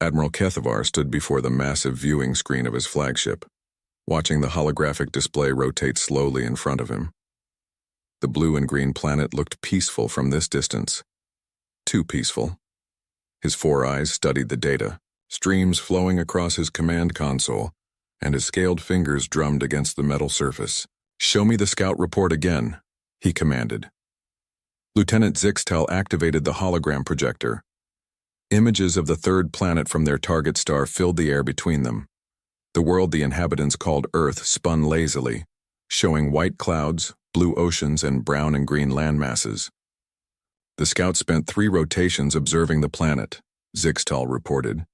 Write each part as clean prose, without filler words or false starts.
Admiral Kethavar stood before the massive viewing screen of his flagship, watching the holographic display rotate slowly in front of him. The blue and green planet looked peaceful from this distance. Too peaceful. His four eyes studied the data, streams flowing across his command console, and his scaled fingers drummed against the metal surface. "Show me the scout report again," he commanded. Lieutenant Zixtal activated the hologram projector. Images of the third planet from their target star filled the air between them. The world the inhabitants called Earth spun lazily, showing white clouds, blue oceans, and brown and green landmasses. The scouts spent 3 rotations observing the planet, Zixtal reported.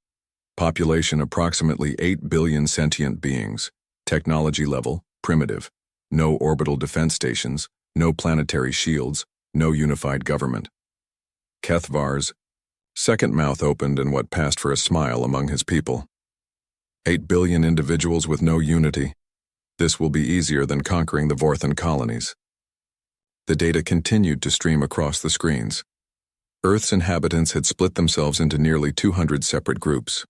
Population approximately 8 billion sentient beings. Technology level, primitive. No orbital defense stations, no planetary shields, no unified government. Kethavar's second mouth opened in what passed for a smile among his people. 8 billion individuals with no unity. This will be easier than conquering the Vorthan colonies. The data continued to stream across the screens. Earth's inhabitants had split themselves into nearly 200 separate groups.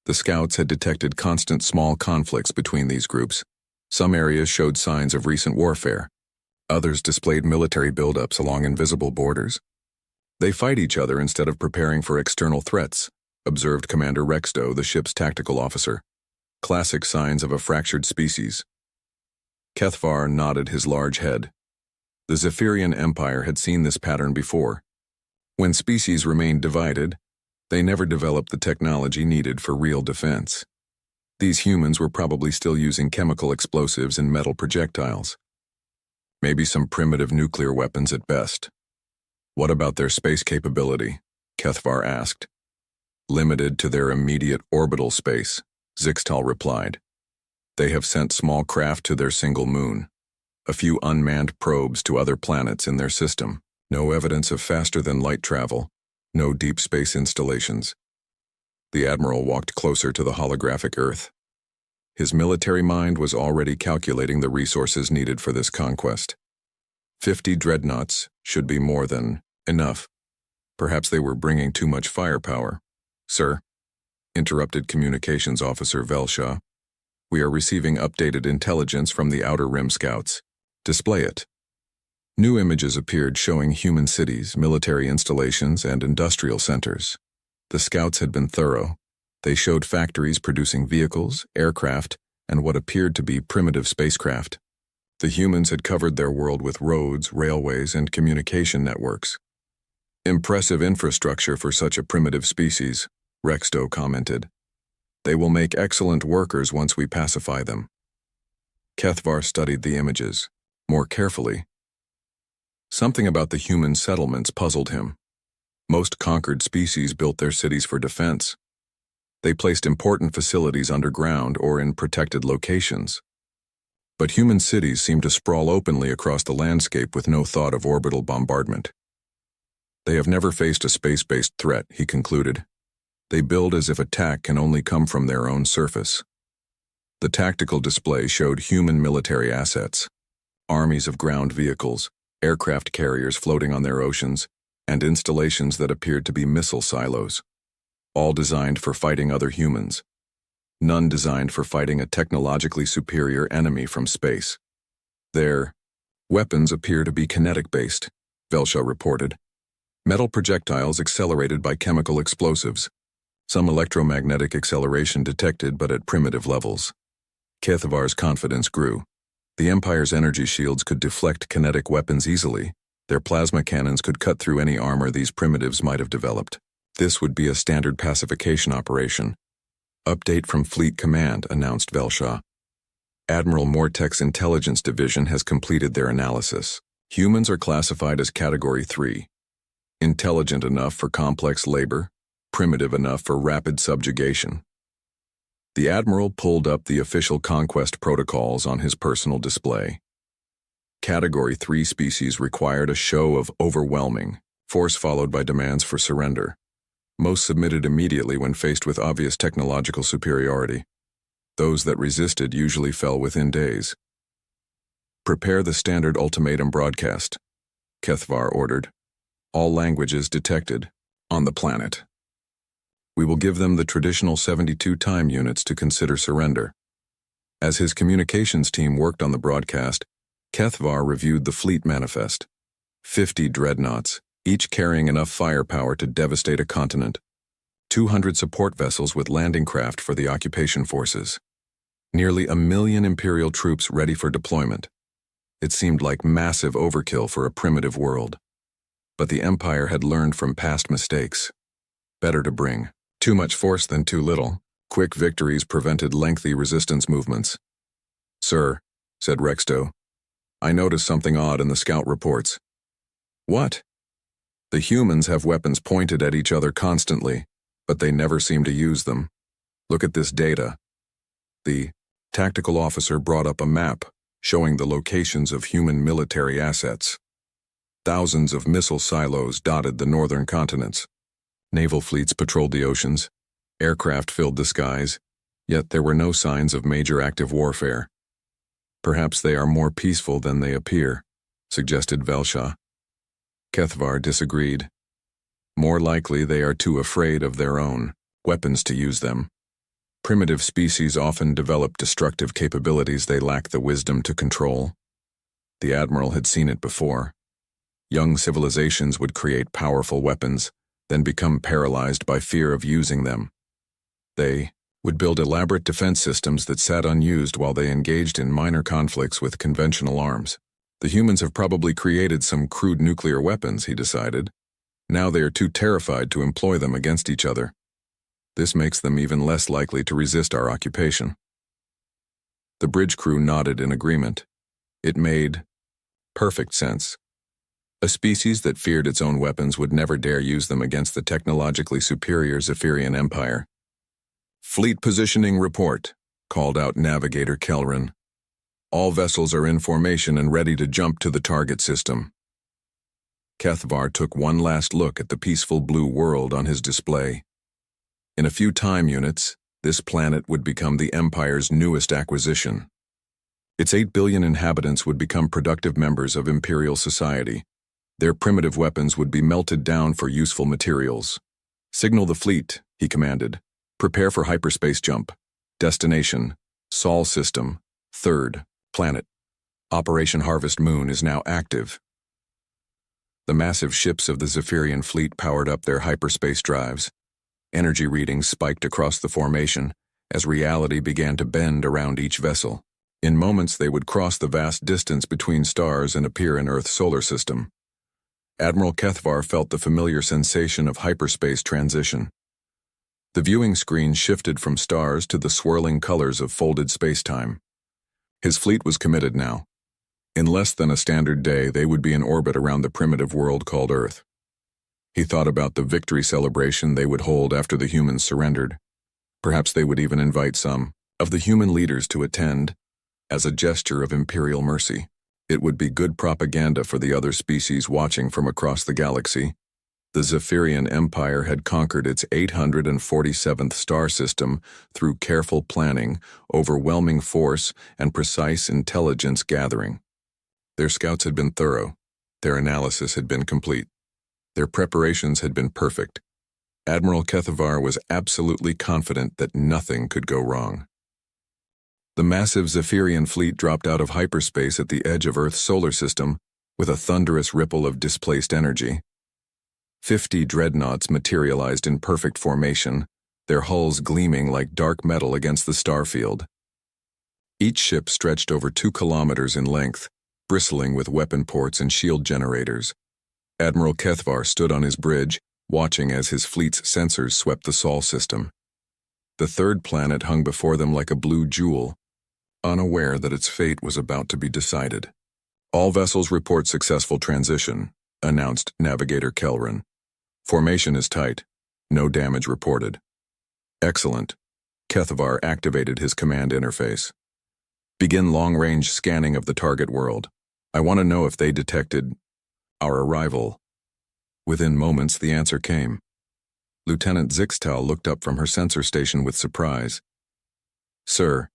The scouts had detected constant small conflicts between these groups. Some areas showed signs of recent warfare. Others displayed military buildups along invisible borders. They fight each other instead of preparing for external threats, observed Commander Rexto, the ship's tactical officer. Classic signs of a fractured species. Kethavar nodded his large head. The Zephyrian Empire had seen this pattern before. When species remained divided, they never developed the technology needed for real defense. These humans were probably still using chemical explosives and metal projectiles. Maybe some primitive nuclear weapons at best. What about their space capability? Kethavar asked. Limited to their immediate orbital space, Zixtal replied. They have sent small craft to their single moon. A few unmanned probes to other planets in their system. No evidence of faster-than-light travel. No deep space installations. The Admiral walked closer to the holographic Earth. His military mind was already calculating the resources needed for this conquest. 50 dreadnoughts should be more than enough. Perhaps they were bringing too much firepower. "Sir," interrupted Communications Officer Velshaw, "we are receiving updated intelligence from the Outer Rim Scouts. Display it." New images appeared showing human cities, military installations, and industrial centers. The scouts had been thorough. They showed factories producing vehicles, aircraft, and what appeared to be primitive spacecraft. The humans had covered their world with roads, railways, and communication networks. "Impressive infrastructure for such a primitive species," Rexto commented. "They will make excellent workers once we pacify them." Kethavar studied the images more carefully. Something about the human settlements puzzled him. Most conquered species built their cities for defense. They placed important facilities underground or in protected locations. But human cities seemed to sprawl openly across the landscape with no thought of orbital bombardment. They have never faced a space-based threat, he concluded. They build as if attack can only come from their own surface. The tactical display showed human military assets. Armies of ground vehicles, aircraft carriers floating on their oceans, and installations that appeared to be missile silos. All designed for fighting other humans. None designed for fighting a technologically superior enemy from space. Their weapons appear to be kinetic-based, Velshaw reported. Metal projectiles accelerated by chemical explosives. Some electromagnetic acceleration detected, but at primitive levels. Kethavar's confidence grew. The Empire's energy shields could deflect kinetic weapons easily. Their plasma cannons could cut through any armor these primitives might have developed. This would be a standard pacification operation. "Update from Fleet Command," announced Velshaw. "Admiral Mortek's Intelligence Division has completed their analysis. Humans are classified as Category 3. Intelligent enough for complex labor, primitive enough for rapid subjugation." The Admiral pulled up the official conquest protocols on his personal display. Category 3 species required a show of overwhelming force followed by demands for surrender. Most submitted immediately when faced with obvious technological superiority. Those that resisted usually fell within days. "Prepare the standard ultimatum broadcast," Kethavar ordered. "All languages detected on the planet." We will give them the traditional 72 time units to consider surrender. As his communications team worked on the broadcast, Kethvar reviewed the fleet manifest. 50 dreadnoughts, each carrying enough firepower to devastate a continent. 200 support vessels with landing craft for the occupation forces. Nearly 1 million Imperial troops ready for deployment. It seemed like massive overkill for a primitive world. But the Empire had learned from past mistakes. Better to bring too much force than too little. Quick victories prevented lengthy resistance movements. "Sir," said Rexto, "I noticed something odd in the scout reports." "What?" "The humans have weapons pointed at each other constantly, but they never seem to use them. Look at this data." The tactical officer brought up a map showing the locations of human military assets. Thousands of missile silos dotted the northern continents. Naval fleets patrolled the oceans. Aircraft filled the skies, yet there were no signs of major active warfare. "Perhaps they are more peaceful than they appear," suggested Velsha. Kethvar disagreed. "More likely they are too afraid of their own weapons to use them. Primitive species often develop destructive capabilities they lack the wisdom to control." The Admiral had seen it before. Young civilizations would create powerful weapons, then become paralyzed by fear of using them. They would build elaborate defense systems that sat unused while they engaged in minor conflicts with conventional arms. The humans have probably created some crude nuclear weapons, he decided. Now they are too terrified to employ them against each other. This makes them even less likely to resist our occupation. The bridge crew nodded in agreement. It made perfect sense. A species that feared its own weapons would never dare use them against the technologically superior Zephyrian Empire. "Fleet positioning report," called out Navigator Kelrin. "All vessels are in formation and ready to jump to the target system." Kethvar took one last look at the peaceful blue world on his display. In a few time units, this planet would become the Empire's newest acquisition. Its 8 billion inhabitants would become productive members of Imperial society. Their primitive weapons would be melted down for useful materials. "Signal the fleet," he commanded. "Prepare for hyperspace jump. Destination, Sol system, 3rd planet. Operation Harvest Moon is now active." The massive ships of the Zephyrian fleet powered up their hyperspace drives. Energy readings spiked across the formation as reality began to bend around each vessel. In moments they would cross the vast distance between stars and appear in Earth's solar system. Admiral Kethvar felt the familiar sensation of hyperspace transition. The viewing screen shifted from stars to the swirling colors of folded spacetime. His fleet was committed now. In less than a standard day, they would be in orbit around the primitive world called Earth. He thought about the victory celebration they would hold after the humans surrendered. Perhaps they would even invite some of the human leaders to attend as a gesture of imperial mercy. It would be good propaganda for the other species watching from across the galaxy. The Zephyrian Empire had conquered its 847th star system through careful planning, overwhelming force, and precise intelligence gathering. Their scouts had been thorough. Their analysis had been complete. Their preparations had been perfect. Admiral Kethvar was absolutely confident that nothing could go wrong. The massive Zephyrian fleet dropped out of hyperspace at the edge of Earth's solar system with a thunderous ripple of displaced energy. 50 dreadnoughts materialized in perfect formation, their hulls gleaming like dark metal against the starfield. Each ship stretched over 2 kilometers in length, bristling with weapon ports and shield generators. Admiral Kethvar stood on his bridge, watching as his fleet's sensors swept the Sol system. The 3rd planet hung before them like a blue jewel, unaware that its fate was about to be decided. "All vessels report successful transition," announced Navigator Kelrin. "Formation is tight. No damage reported." "Excellent." Kethvar activated his command interface. "Begin long-range scanning of the target world. I want to know if they detected our arrival." Within moments, the answer came. Lieutenant Zixtal looked up from her sensor station with surprise. "Sir,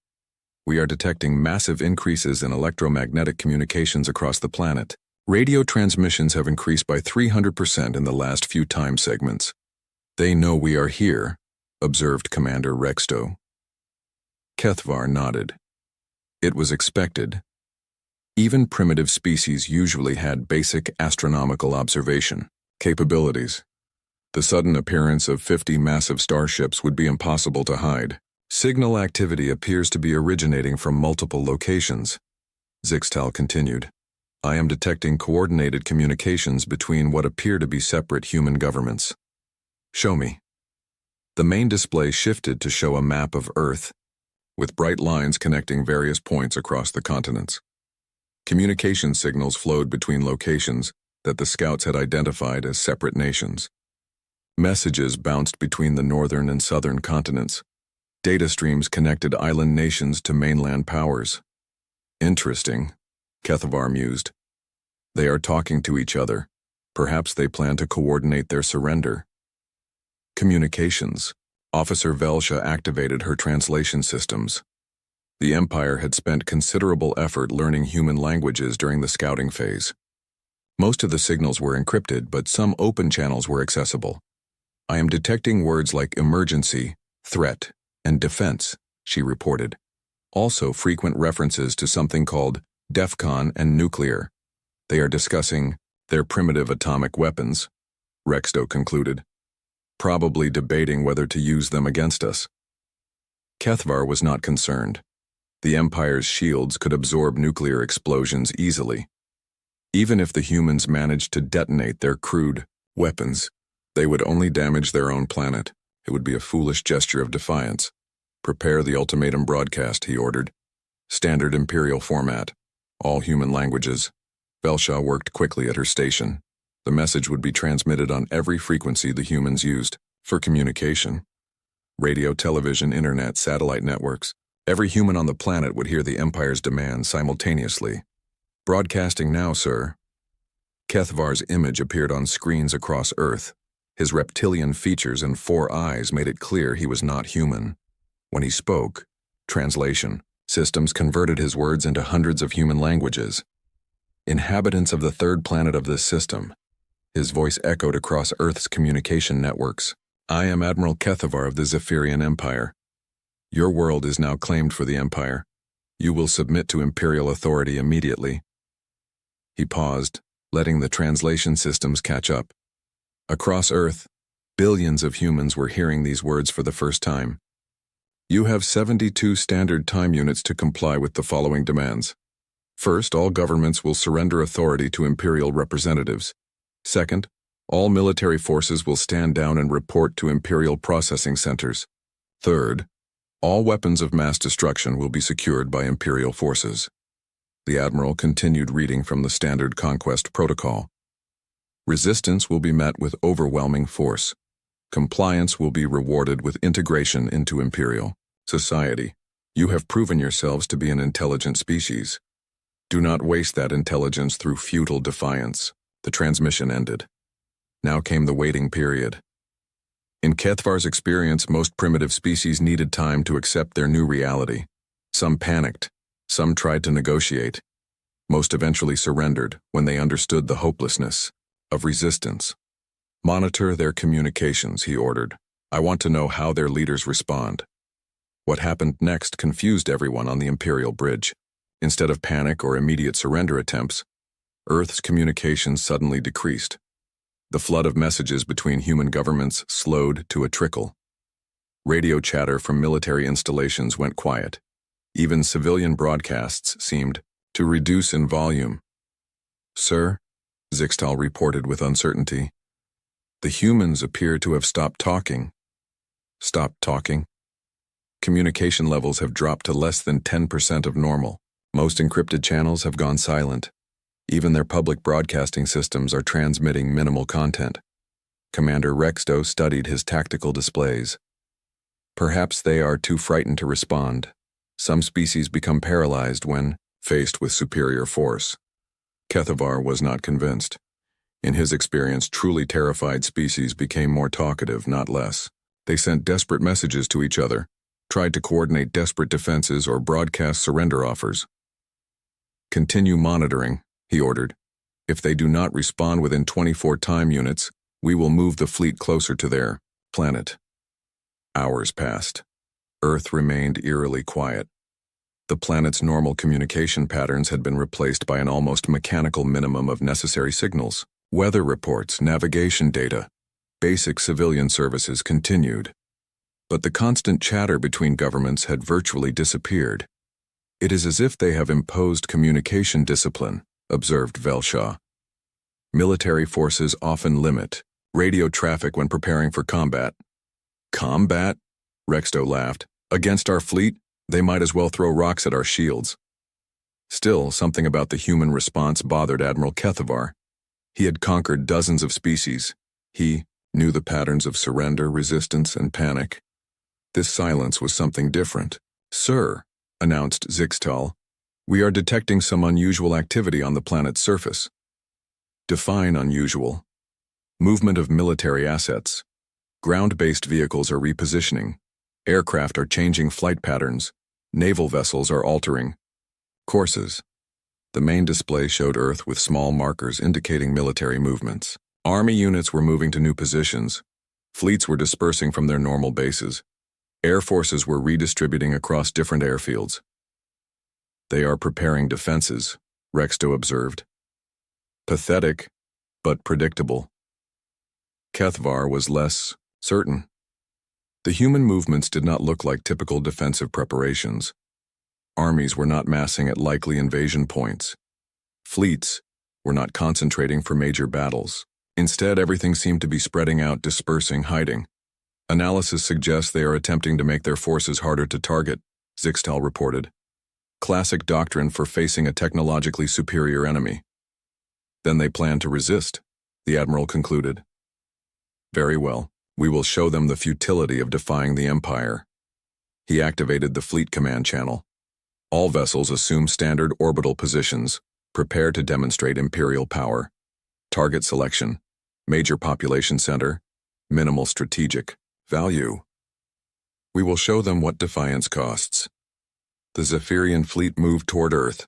we are detecting massive increases in electromagnetic communications across the planet. Radio transmissions have increased by 300% in the last few time segments. They know we are here, observed Commander Rexto. Kethvar nodded. It was expected. Even primitive species usually had basic astronomical observation capabilities. The sudden appearance of 50 massive starships would be impossible to hide. Signal activity appears to be originating from multiple locations. Zixtal continued. I am detecting coordinated communications between what appear to be separate human governments. Show me. The main display shifted to show a map of Earth, with bright lines connecting various points across the continents. Communication signals flowed between locations that the scouts had identified as separate nations. Messages bounced between the northern and southern continents. Data streams connected island nations to mainland powers. Interesting, Kethvar mused. They are talking to each other. Perhaps they plan to coordinate their surrender. Communications. Officer Velsha activated her translation systems. The Empire had spent considerable effort learning human languages during the scouting phase. Most of the signals were encrypted, but some open channels were accessible. I am detecting words like emergency, threat, and defense, she reported. Also frequent references to something called DEFCON and nuclear. They are discussing their primitive atomic weapons, Rexto concluded, probably debating whether to use them against us. Kethvar was not concerned. The Empire's shields could absorb nuclear explosions easily. Even if the humans managed to detonate their crude weapons, they would only damage their own planet. It would be a foolish gesture of defiance. Prepare the ultimatum broadcast, he ordered. Standard Imperial format. All human languages. Velsha worked quickly at her station. The message would be transmitted on every frequency the humans used for communication. Radio, television, internet, satellite networks. Every human on the planet would hear the Empire's demands simultaneously. Broadcasting now, sir. Kethvar's image appeared on screens across Earth. His reptilian features and 4 eyes made it clear he was not human. When he spoke, translation, systems converted his words into hundreds of human languages. Inhabitants of the third planet of this system. His voice echoed across Earth's communication networks. I am Admiral Kethvar of the Zephyrian Empire. Your world is now claimed for the Empire. You will submit to Imperial authority immediately. He paused, letting the translation systems catch up. Across Earth, billions of humans were hearing these words for the first time. You have 72 standard time units to comply with the following demands. First, all governments will surrender authority to Imperial representatives. Second, all military forces will stand down and report to Imperial processing centers. Third, all weapons of mass destruction will be secured by Imperial forces. The Admiral continued reading from the Standard Conquest Protocol. Resistance will be met with overwhelming force. Compliance will be rewarded with integration into Imperial society. You have proven yourselves to be an intelligent species. Do not waste that intelligence through futile defiance. The transmission ended. Now came the waiting period. In Kethvar's experience, most primitive species needed time to accept their new reality. Some panicked. Some tried to negotiate. Most eventually surrendered when they understood the hopelessness of resistance. Monitor their communications, he ordered. I want to know how their leaders respond. What happened next confused everyone on the Imperial Bridge. Instead of panic or immediate surrender attempts, Earth's communications suddenly decreased. The flood of messages between human governments slowed to a trickle. Radio chatter from military installations went quiet. Even civilian broadcasts seemed to reduce in volume. Sir, Zixtal reported with uncertainty, the humans appear to have stopped talking. Stopped talking? Communication levels have dropped to less than 10% of normal. Most encrypted channels have gone silent. Even their public broadcasting systems are transmitting minimal content. Commander Rexto studied his tactical displays. Perhaps they are too frightened to respond. Some species become paralyzed when faced with superior force. Kethvar was not convinced. In his experience, truly terrified species became more talkative, not less. They sent desperate messages to each other, tried to coordinate desperate defenses or broadcast surrender offers. Continue monitoring, he ordered. If they do not respond within 24 time units, we will move the fleet closer to their planet. Hours passed. Earth remained eerily quiet. The planet's normal communication patterns had been replaced by an almost mechanical minimum of necessary signals. Weather reports, navigation data, basic civilian services continued. But the constant chatter between governments had virtually disappeared. It is as if they have imposed communication discipline, observed Velshaw. Military forces often limit radio traffic when preparing for combat. Combat? Rexto laughed. Against our fleet, they might as well throw rocks at our shields. Still, something about the human response bothered Admiral Kethavar. He had conquered dozens of species. He knew the patterns of surrender, resistance, and panic. This silence was something different. Sir, announced Zixtal, we are detecting some unusual activity on the planet's surface. Define unusual. Movement of military assets. Ground-based vehicles are repositioning. Aircraft are changing flight patterns. Naval vessels are altering courses. The main display showed Earth with small markers indicating military movements. Army units were moving to new positions. Fleets were dispersing from their normal bases. Air forces were redistributing across different airfields. They are preparing defenses, Rexto observed. Pathetic, but predictable. Kethvar was less certain. The human movements did not look like typical defensive preparations. Armies were not massing at likely invasion points. Fleets were not concentrating for major battles. Instead, everything seemed to be spreading out, dispersing, hiding. Analysis suggests they are attempting to make their forces harder to target, Zixtal reported. Classic doctrine for facing a technologically superior enemy. Then they plan to resist, the Admiral concluded. Very well, we will show them the futility of defying the Empire. He activated the Fleet Command channel. All vessels assume standard orbital positions, prepare to demonstrate Imperial power. Target selection, major population center, minimal strategic value. We will show them what defiance costs. The Zephyrian fleet moved toward Earth,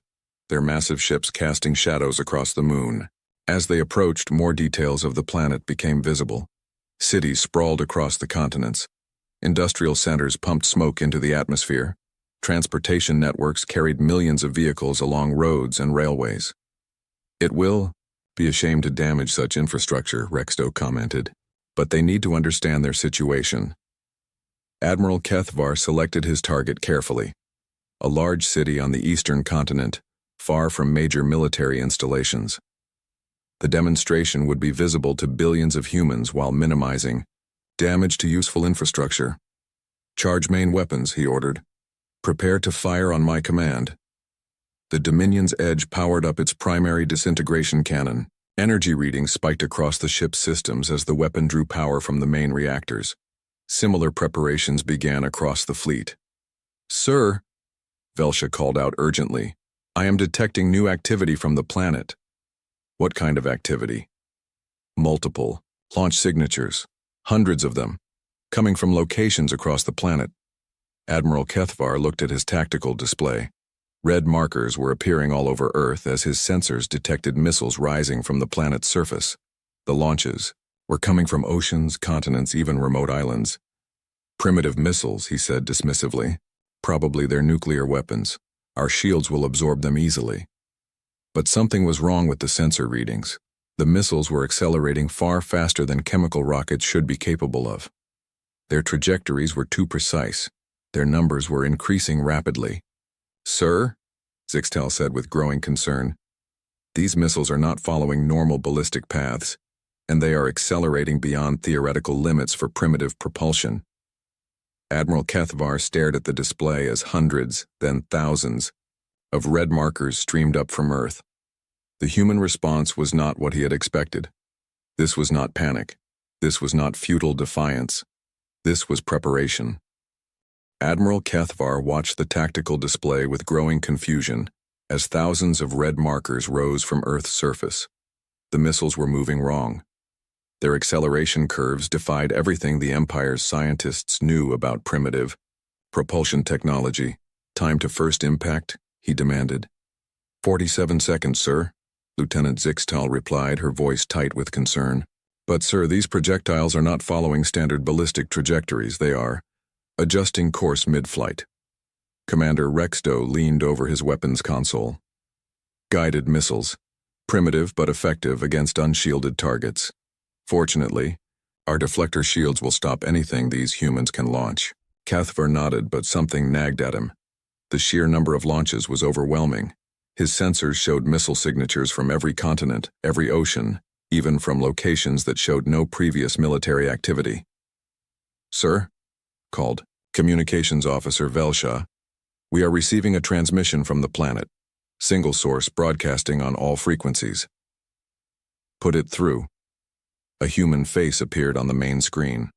their massive ships casting shadows across the moon. As they approached, more details of the planet became visible. Cities sprawled across the continents. Industrial centers pumped smoke into the atmosphere. Transportation networks carried millions of vehicles along roads and railways. It will be a shame to damage such infrastructure, Rexto commented, but they need to understand their situation. Admiral Kethvar selected his target carefully. A large city on the eastern continent, far from major military installations. The demonstration would be visible to billions of humans while minimizing damage to useful infrastructure. Charge main weapons, he ordered. Prepare to fire on my command. The Dominion's Edge powered up its primary disintegration cannon. Energy readings spiked across the ship's systems as the weapon drew power from the main reactors. Similar preparations began across the fleet. Sir, Velsha called out urgently, I am detecting new activity from the planet. What kind of activity? Multiple launch signatures, hundreds of them, coming from locations across the planet. Admiral Kethvar looked at his tactical display. Red markers were appearing all over Earth as his sensors detected missiles rising from the planet's surface. The launches were coming from oceans, continents, even remote islands. Primitive missiles, he said dismissively. Probably they're nuclear weapons. Our shields will absorb them easily. But something was wrong with the sensor readings. The missiles were accelerating far faster than chemical rockets should be capable of. Their trajectories were too precise. Their numbers were increasing rapidly. Sir, Zixtal said with growing concern, these missiles are not following normal ballistic paths, and they are accelerating beyond theoretical limits for primitive propulsion. Admiral Kethvar stared at the display as hundreds, then thousands, of red markers streamed up from Earth. The human response was not what he had expected. This was not panic. This was not futile defiance. This was preparation. Admiral Kethvar watched the tactical display with growing confusion as thousands of red markers rose from Earth's surface. The missiles were moving wrong. Their acceleration curves defied everything the Empire's scientists knew about primitive propulsion technology. Time to first impact, he demanded. 47 seconds, sir, Lieutenant Zixtal replied, her voice tight with concern. But, sir, these projectiles are not following standard ballistic trajectories. They are Adjusting course mid-flight. Commander Rexdo leaned over his weapons console. Guided missiles. Primitive but effective against unshielded targets. Fortunately, our deflector shields will stop anything these humans can launch. Cathvar nodded, but something nagged at him. The sheer number of launches was overwhelming. His sensors showed missile signatures from every continent, every ocean, even from locations that showed no previous military activity. "Sir?" called Communications Officer Velsha. "We are receiving a transmission from the planet. Single source broadcasting on all frequencies." "Put it through." A human face appeared on the main screen.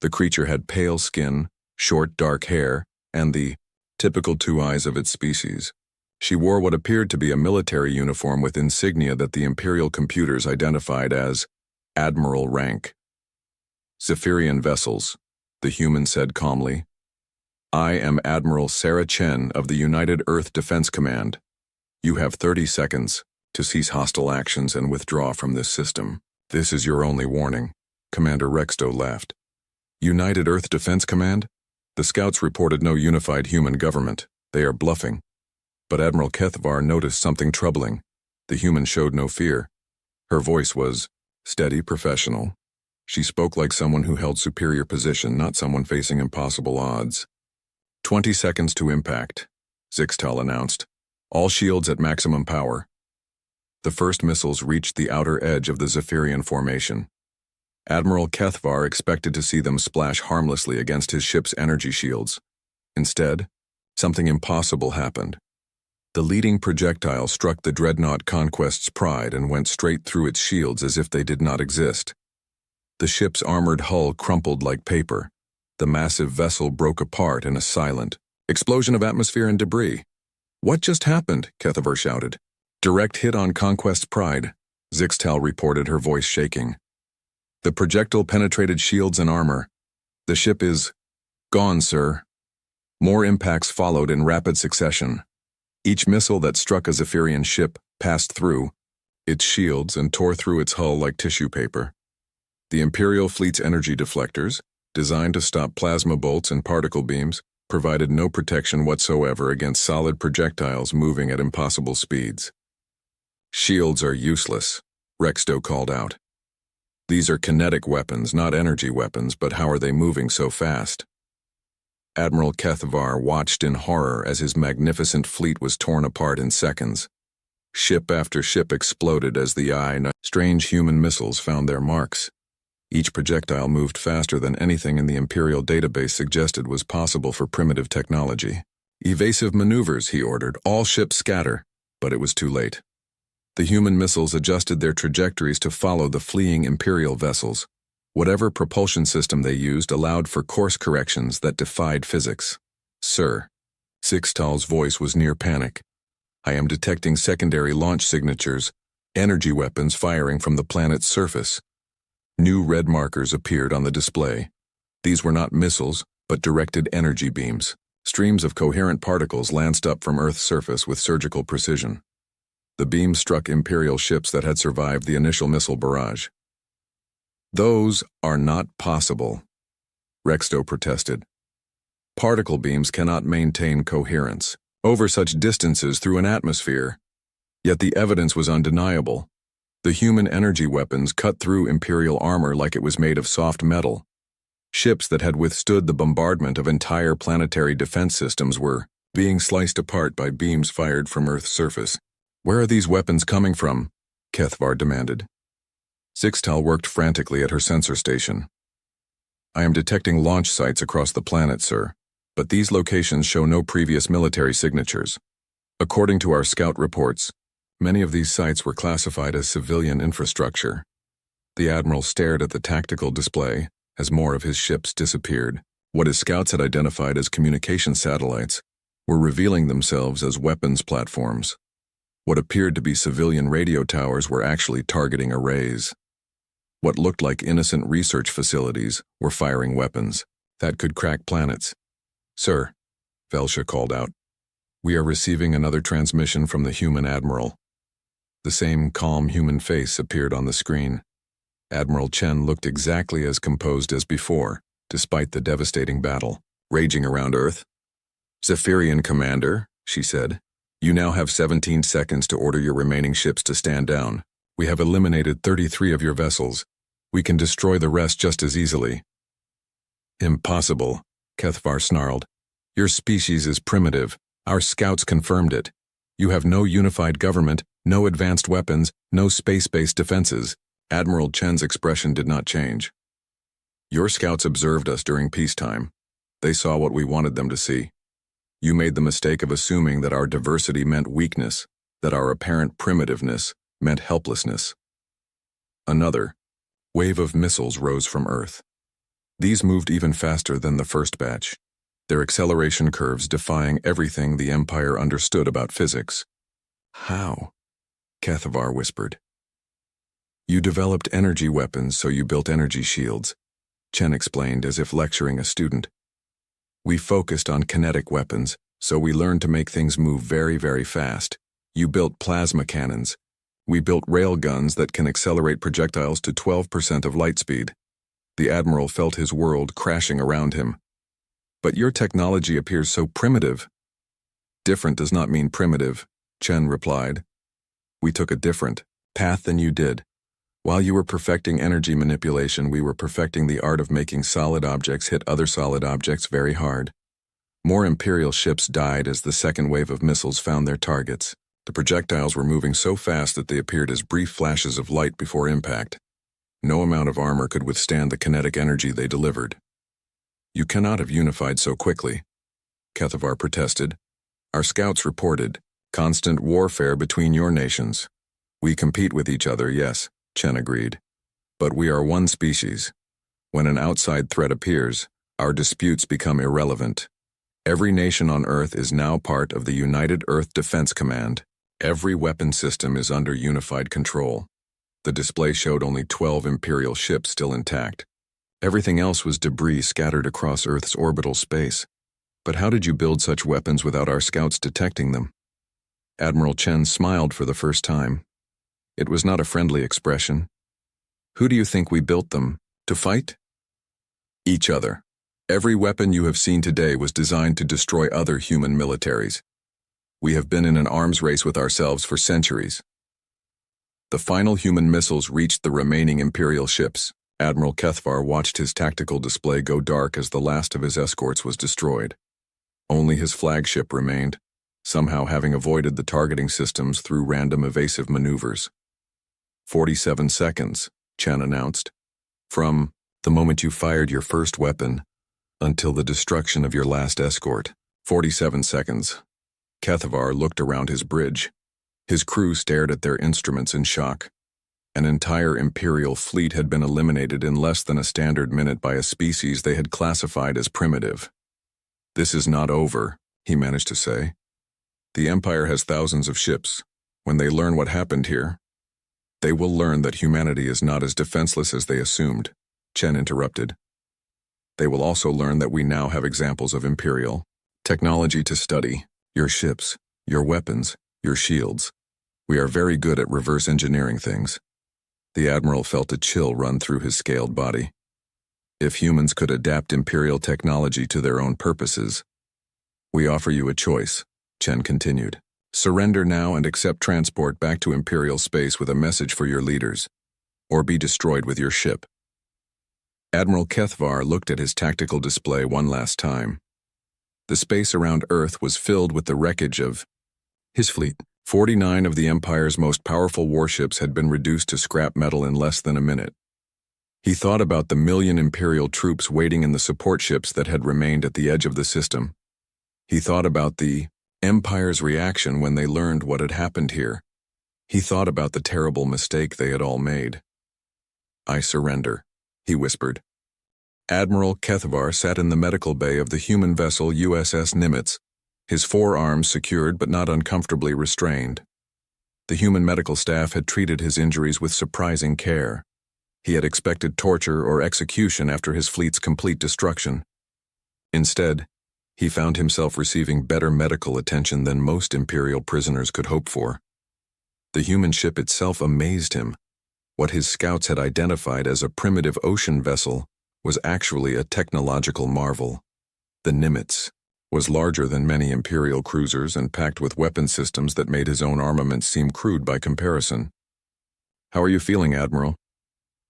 The creature had pale skin, short dark hair, and the typical two eyes of its species. She wore what appeared to be a military uniform with insignia that the Imperial computers identified as Admiral rank. "Zephyrian vessels," the human said calmly. "I am Admiral Sarah Chen of the United Earth Defense Command. You have 30 seconds to cease hostile actions and withdraw from this system. This is your only warning." Commander Rexdo laughed. "United Earth Defense Command? The scouts reported no unified human government. They are bluffing." But Admiral Cathvar noticed something troubling. The human showed no fear. Her voice was steady, professional. She spoke like someone who held superior position, not someone facing impossible odds. 20 seconds to impact," Zixtal announced. "All shields at maximum power." The first missiles reached the outer edge of the Zephyrian formation. Admiral Cathvar expected to see them splash harmlessly against his ship's energy shields. Instead, something impossible happened. The leading projectile struck the dreadnought Conquest's Pride and went straight through its shields as if they did not exist. The ship's armored hull crumpled like paper. The massive vessel broke apart in a silent explosion of atmosphere and debris. "What just happened?" Cathvar shouted. "Direct hit on Conquest's Pride," Zixtal reported, her voice shaking. "The projectile penetrated shields and armor. The ship is gone, sir." More impacts followed in rapid succession. Each missile that struck a Zephyrian ship passed through its shields and tore through its hull like tissue paper. The Imperial fleet's energy deflectors, designed to stop plasma bolts and particle beams, provided no protection whatsoever against solid projectiles moving at impossible speeds. "Shields are useless," Rexdo called out. "These are kinetic weapons, not energy weapons, but how are they moving so fast?" Admiral Cathvar watched in horror as his magnificent fleet was torn apart in seconds. Ship after ship exploded as the strange human missiles found their marks. Each projectile moved faster than anything in the Imperial database suggested was possible for primitive technology. "Evasive maneuvers," he ordered. "All ships scatter." But it was too late. The human missiles adjusted their trajectories to follow the fleeing Imperial vessels. Whatever propulsion system they used allowed for course corrections that defied physics. "Sir," Zixtal's voice was near panic. "I am detecting secondary launch signatures, energy weapons firing from the planet's surface." New red markers appeared on the display. These were not missiles, but directed energy beams. Streams of coherent particles lanced up from Earth's surface with surgical precision. The beams struck Imperial ships that had survived the initial missile barrage. "Those are not possible," Rexdo protested. "Particle beams cannot maintain coherence over such distances through an atmosphere." Yet the evidence was undeniable. The human energy weapons cut through Imperial armor like it was made of soft metal. Ships that had withstood the bombardment of entire planetary defense systems were being sliced apart by beams fired from Earth's surface. "Where are these weapons coming from?" Cathvar demanded. Zixtal worked frantically at her sensor station. "I am detecting launch sites across the planet, sir, but these locations show no previous military signatures. According to our scout reports, many of these sites were classified as civilian infrastructure." The Admiral stared at the tactical display as more of his ships disappeared. What his scouts had identified as communication satellites were revealing themselves as weapons platforms. What appeared to be civilian radio towers were actually targeting arrays. What looked like innocent research facilities were firing weapons that could crack planets. "Sir," Velsha called out, "we are receiving another transmission from the human Admiral." The same calm human face appeared on the screen. Admiral Chen looked exactly as composed as before, despite the devastating battle. raging around Earth. "Zephyrian Commander," she said, "you now have 17 seconds to order your remaining ships to stand down. We have eliminated 33 of your vessels. We can destroy the rest just as easily." "Impossible," Kethvar snarled. "Your species is primitive. Our scouts confirmed it. You have no unified government, no advanced weapons, no space-based defenses." Admiral Chen's expression did not change. "Your scouts observed us during peacetime. They saw what we wanted them to see. You made the mistake of assuming that our diversity meant weakness, that our apparent primitiveness meant helplessness." Another wave of missiles rose from Earth. These moved even faster than the first batch, their acceleration curves defying everything the Empire understood about physics. "How?" Kethvar whispered. "You developed energy weapons, so you built energy shields," Chen explained as if lecturing a student. "We focused on kinetic weapons, so we learned to make things move very, very fast. You built plasma cannons. We built rail guns that can accelerate projectiles to 12% of light speed." The Admiral felt his world crashing around him. "But your technology appears so primitive." "Different does not mean primitive," Chen replied. "We took a different path than you did. While you were perfecting energy manipulation, we were perfecting the art of making solid objects hit other solid objects very hard." More Imperial ships died as the second wave of missiles found their targets. The projectiles were moving so fast that they appeared as brief flashes of light before impact. No amount of armor could withstand the kinetic energy they delivered. "You cannot have unified so quickly," Kethvar protested. "Our scouts reported constant warfare between your nations. We compete with each other, yes," Chen agreed. "But we are one species. When an outside threat appears, our disputes become irrelevant. Every nation on Earth is now part of the United Earth Defense Command. Every weapon system is under unified control." The display showed only 12 Imperial ships still intact. Everything else was debris scattered across Earth's orbital space. "But how did you build such weapons without our scouts detecting them?" Admiral Chen smiled for the first time. It was not a friendly expression. "Who do you think we built them to fight?" "Each other. Every weapon you have seen today was designed to destroy other human militaries. We have been in an arms race with ourselves for centuries." The final human missiles reached the remaining Imperial ships. Admiral Kethvar watched his tactical display go dark as the last of his escorts was destroyed. Only his flagship remained, somehow having avoided the targeting systems through random evasive maneuvers. 47 seconds, Chen announced. "From the moment you fired your first weapon until the destruction of your last escort." 47 seconds. Kethvar looked around his bridge. His crew stared at their instruments in shock. An entire Imperial fleet had been eliminated in less than a standard minute by a species they had classified as primitive. "This is not over," he managed to say. "The Empire has thousands of ships. When they learn what happened here, they will learn that humanity is not as defenseless as they assumed," Chen interrupted. "They will also learn that we now have examples of Imperial technology to study. Your ships, your weapons, your shields. We are very good at reverse engineering things." The Admiral felt a chill run through his scaled body. "If humans could adapt Imperial technology to their own purposes." "We offer you a choice," Chen continued. "Surrender now and accept transport back to Imperial space with a message for your leaders, or be destroyed with your ship." Admiral Kethvar looked at his tactical display one last time. The space around Earth was filled with the wreckage of his fleet. 49 of the Empire's most powerful warships had been reduced to scrap metal in less than a minute. He thought about the million Imperial troops waiting in the support ships that had remained at the edge of the system. He thought about the Empire's reaction when they learned what had happened here. He thought about the terrible mistake they had all made. "I surrender," he whispered. Admiral Kethvar sat in the medical bay of the human vessel USS Nimitz, his forearms secured but not uncomfortably restrained. The human medical staff had treated his injuries with surprising care. He had expected torture or execution after his fleet's complete destruction. Instead, he found himself receiving better medical attention than most Imperial prisoners could hope for. The human ship itself amazed him. What his scouts had identified as a primitive ocean vessel was actually a technological marvel. The Nimitz was larger than many Imperial cruisers and packed with weapon systems that made his own armament seem crude by comparison. "How are you feeling, Admiral?"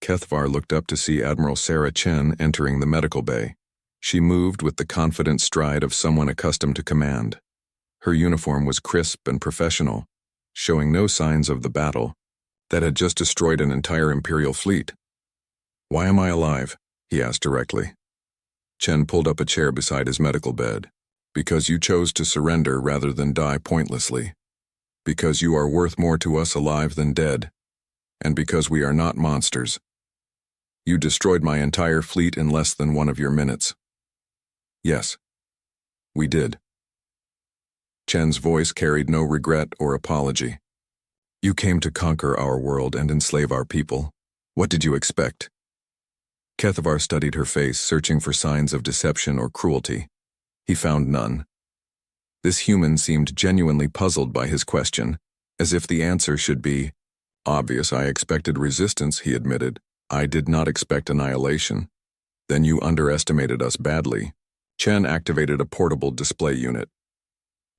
Kethvar looked up to see Admiral Sarah Chen entering the medical bay. She moved with the confident stride of someone accustomed to command. Her uniform was crisp and professional, showing no signs of the battle that had just destroyed an entire Imperial fleet. "Why am I alive?" he asked directly. Chen pulled up a chair beside his medical bed. "Because you chose to surrender rather than die pointlessly. Because you are worth more to us alive than dead. And because we are not monsters. You destroyed my entire fleet in less than one of your minutes." "Yes, we did." Chen's voice carried no regret or apology. "You came to conquer our world and enslave our people. What did you expect?" Kethvar studied her face, searching for signs of deception or cruelty. He found none. This human seemed genuinely puzzled by his question, as if the answer should be obvious. "I expected resistance," he admitted. "I did not expect annihilation." "Then you underestimated us badly." Chen activated a portable display unit.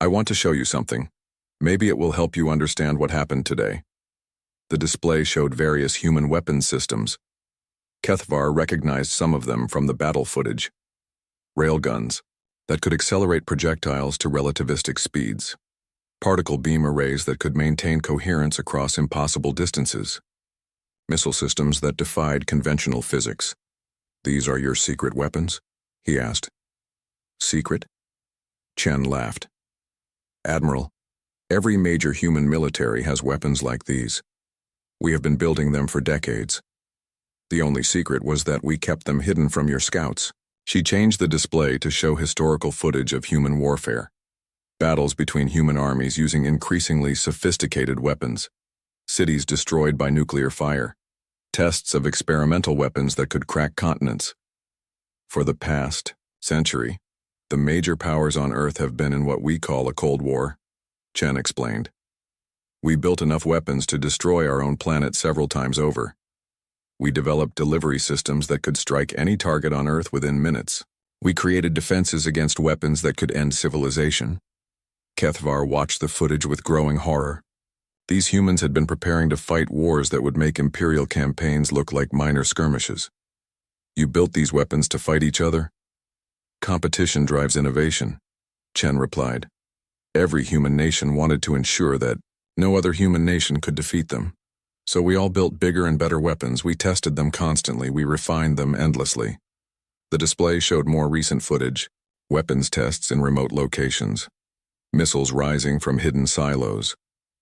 "I want to show you something. Maybe it will help you understand what happened today." The display showed various human weapons systems. Kethvar recognized some of them from the battle footage. Railguns that could accelerate projectiles to relativistic speeds. Particle beam arrays that could maintain coherence across impossible distances. Missile systems that defied conventional physics. "These are your secret weapons?" he asked. "Secret?" Chen laughed. "Admiral, every major human military has weapons like these. We have been building them for decades. The only secret was that we kept them hidden from your scouts." She changed the display to show historical footage of human warfare. Battles between human armies using increasingly sophisticated weapons. Cities destroyed by nuclear fire. Tests of experimental weapons that could crack continents. For the past century, the major powers on Earth have been in what we call a Cold War, Chen explained. We built enough weapons to destroy our own planet several times over. We developed delivery systems that could strike any target on Earth within minutes. We created defenses against weapons that could end civilization. Kethvar watched the footage with growing horror. These humans had been preparing to fight wars that would make Imperial campaigns look like minor skirmishes. "You built these weapons to fight each other?" "Competition drives innovation," Chen replied. "Every human nation wanted to ensure that no other human nation could defeat them. So we all built bigger and better weapons. We tested them constantly. We refined them endlessly." The display showed more recent footage, weapons tests in remote locations, missiles rising from hidden silos,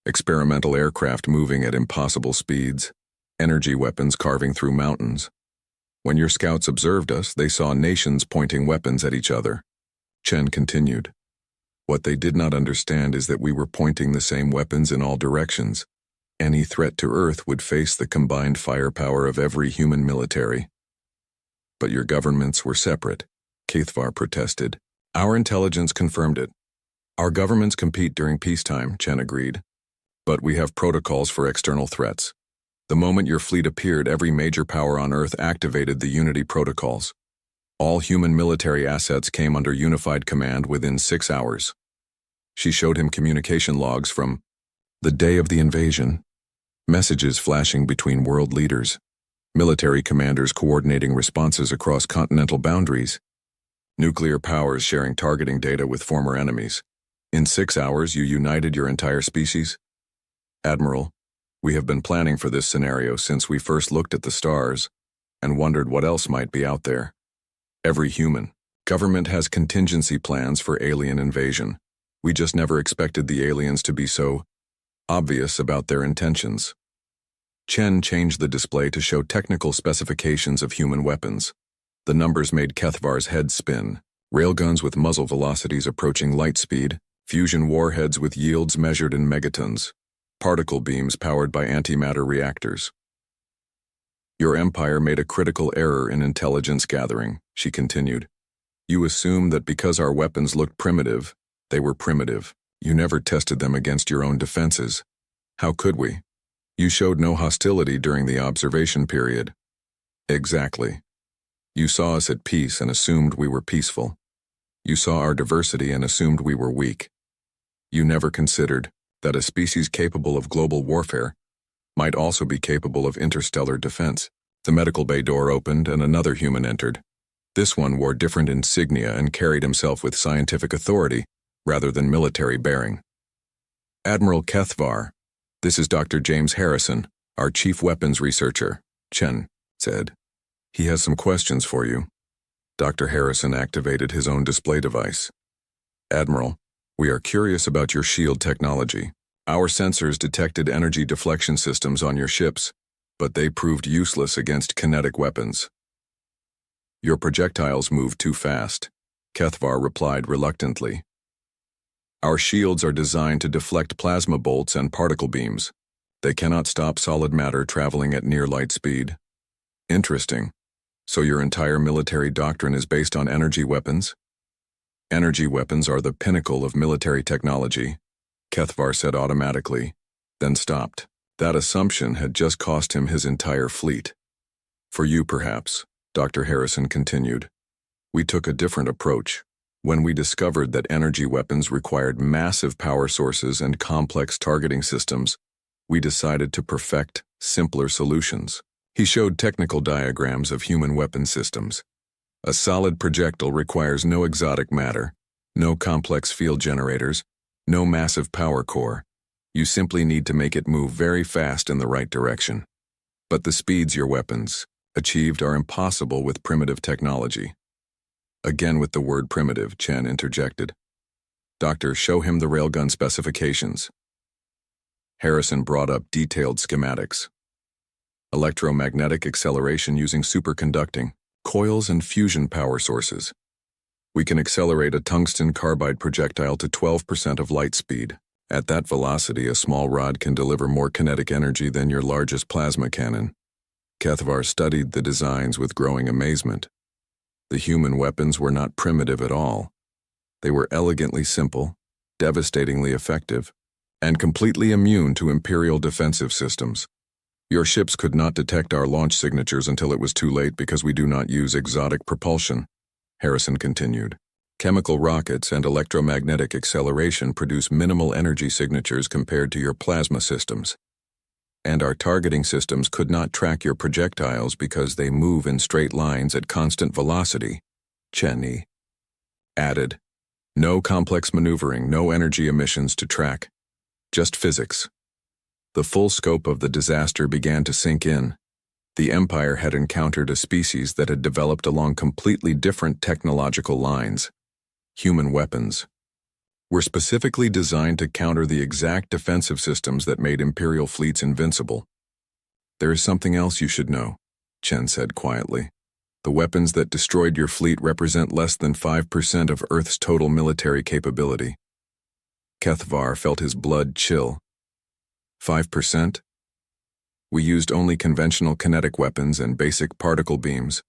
experimental aircraft moving at impossible speeds, energy weapons carving through mountains. "When your scouts observed us, they saw nations pointing weapons at each other," Chen continued. "What they did not understand is that we were pointing the same weapons in all directions. Any threat to Earth would face the combined firepower of every human military." "But your governments were separate," Kethvar protested. "Our intelligence confirmed it. Our governments compete during peacetime," Chen agreed. "But we have protocols for external threats. The moment your fleet appeared, every major power on Earth activated the Unity protocols. All human military assets came under unified command within 6 hours." She showed him communication logs from the day of the invasion. Messages flashing between world leaders, military commanders coordinating responses across continental boundaries, nuclear powers sharing targeting data with former enemies. "In 6 hours, you united your entire species?" "Admiral, we have been planning for this scenario since we first looked at the stars and wondered what else might be out there. Every human government has contingency plans for alien invasion. We just never expected the aliens to be so obvious about their intentions." Chen changed the display to show technical specifications of human weapons. The numbers made Kethvar's head spin. Railguns with muzzle velocities approaching light speed, fusion warheads with yields measured in megatons, particle beams powered by antimatter reactors. "Your empire made a critical error in intelligence gathering," she continued. "You assumed that because our weapons looked primitive, they were primitive. You never tested them against your own defenses. How could we? You showed no hostility during the observation period." "Exactly. You saw us at peace and assumed we were peaceful. You saw our diversity and assumed we were weak. You never considered that a species capable of global warfare might also be capable of interstellar defense. The medical bay door opened and another human entered. This one wore different insignia and carried himself with scientific authority rather than military bearing. Admiral Kethvar, this is Dr. James Harrison, our chief weapons researcher, Chen said. He has some questions for you. Dr. Harrison activated his own display device. Admiral, we are curious about your shield technology. Our sensors detected energy deflection systems on your ships, but they proved useless against kinetic weapons. Your projectiles move too fast, Kethvar replied reluctantly. Our shields are designed to deflect plasma bolts and particle beams. They cannot stop solid matter traveling at near light speed. Interesting. So your entire military doctrine is based on energy weapons? Energy weapons are the pinnacle of military technology, Kethvar said automatically, then stopped. That assumption had just cost him his entire fleet. For you, perhaps, Dr. Harrison continued. We took a different approach. When we discovered that energy weapons required massive power sources and complex targeting systems, we decided to perfect simpler solutions. He showed technical diagrams of human weapon systems. A solid projectile requires no exotic matter, no complex field generators, no massive power core. You simply need to make it move very fast in the right direction. But the speeds your weapons achieved are impossible with primitive technology. Again with the word primitive, Chen interjected. Doctor, show him the railgun specifications. Harrison brought up detailed schematics. Electromagnetic acceleration using superconducting, coils and fusion power sources. We can accelerate a tungsten carbide projectile to 12% of light speed. At that velocity, a small rod can deliver more kinetic energy than your largest plasma cannon. Kethvar studied the designs with growing amazement. The human weapons were not primitive at all. They were elegantly simple, devastatingly effective, and completely immune to Imperial defensive systems. Your ships could not detect our launch signatures until it was too late because we do not use exotic propulsion, Harrison continued. Chemical rockets and electromagnetic acceleration produce minimal energy signatures compared to your plasma systems. And our targeting systems could not track your projectiles because they move in straight lines at constant velocity, Chen added. No complex maneuvering, no energy emissions to track. Just physics. The full scope of the disaster began to sink in. The Empire had encountered a species that had developed along completely different technological lines. Human weapons were specifically designed to counter the exact defensive systems that made Imperial fleets invincible. There is something else you should know, Chen said quietly. The weapons that destroyed your fleet represent less than 5% of Earth's total military capability. Kethvar felt his blood chill. 5%? We used only conventional kinetic weapons and basic particle beams.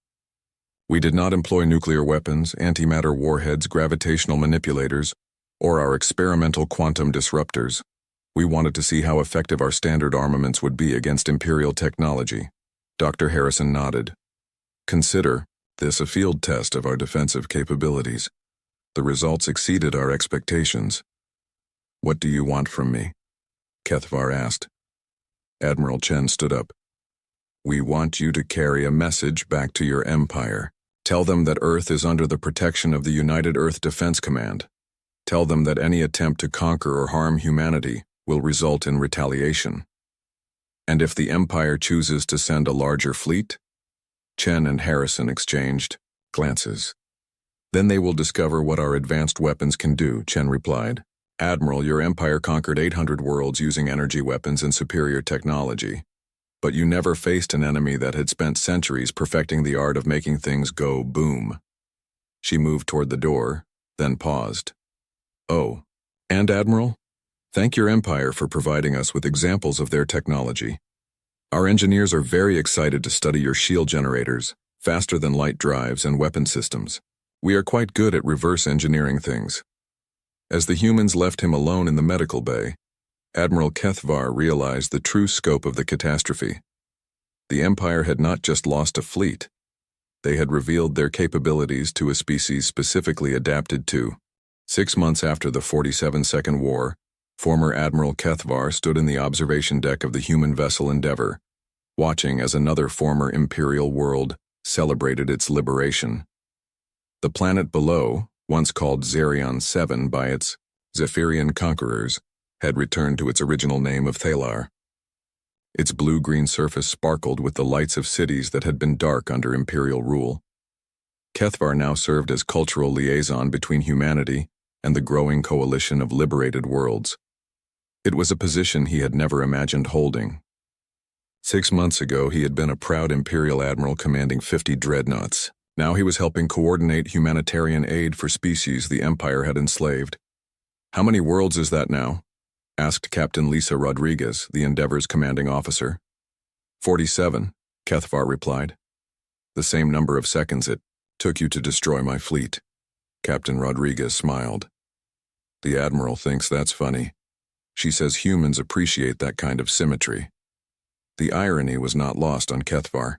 We did not employ nuclear weapons, antimatter warheads, gravitational manipulators, or our experimental quantum disruptors. We wanted to see how effective our standard armaments would be against Imperial technology. Dr. Harrison nodded. Consider this a field test of our defensive capabilities. The results exceeded our expectations. What do you want from me? Kethvar asked. Admiral Chen stood up. We want you to carry a message back to your empire. Tell them that Earth is under the protection of the United Earth Defense Command. Tell them that any attempt to conquer or harm humanity will result in retaliation. And if the Empire chooses to send a larger fleet? Chen and Harrison exchanged glances. Then they will discover what our advanced weapons can do, Chen replied. Admiral, your empire conquered 800 worlds using energy weapons and superior technology. But you never faced an enemy that had spent centuries perfecting the art of making things go boom. She moved toward the door, then paused. Oh, and Admiral? Thank your empire for providing us with examples of their technology. Our engineers are very excited to study your shield generators, faster-than-light drives, and weapon systems. We are quite good at reverse engineering things. As the humans left him alone in the medical bay, Admiral Kethvar realized the true scope of the catastrophe. The Empire had not just lost a fleet. They had revealed their capabilities to a species specifically adapted to. 6 months after the 47-second war, former Admiral Kethvar stood in the observation deck of the human vessel Endeavour, watching as another former Imperial world celebrated its liberation. The planet below, once called Zerion 7 by its Zephyrian conquerors, had returned to its original name of Thalar. Its blue-green surface sparkled with the lights of cities that had been dark under Imperial rule. Kethvar now served as cultural liaison between humanity and the growing coalition of liberated worlds. It was a position he had never imagined holding. 6 months ago, he had been a proud Imperial admiral commanding 50 dreadnoughts. Now he was helping coordinate humanitarian aid for species the Empire had enslaved. "How many worlds is that now?" asked Captain Lisa Rodriguez, the Endeavor's commanding officer. 47, Kethvar replied. "The same number of seconds it took you to destroy my fleet." Captain Rodriguez smiled. "The Admiral thinks that's funny. She says humans appreciate that kind of symmetry." The irony was not lost on Kethvar.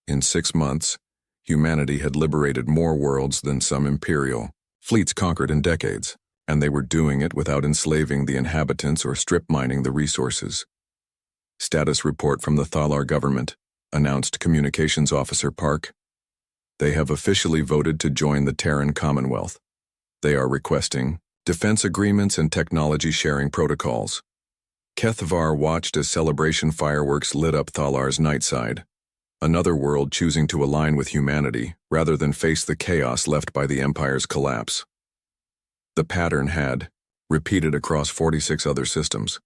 In 6 months, humanity had liberated more worlds than some Imperial fleets conquered in decades, and they were doing it without enslaving the inhabitants or strip mining the resources. "Status report from the Thalar government," announced Communications Officer Park. "They have officially voted to join the Terran Commonwealth. They are requesting defense agreements and technology sharing protocols." Kethvar watched as celebration fireworks lit up Thalar's night side, another world choosing to align with humanity rather than face the chaos left by the Empire's collapse. The pattern had repeated across 46 other systems.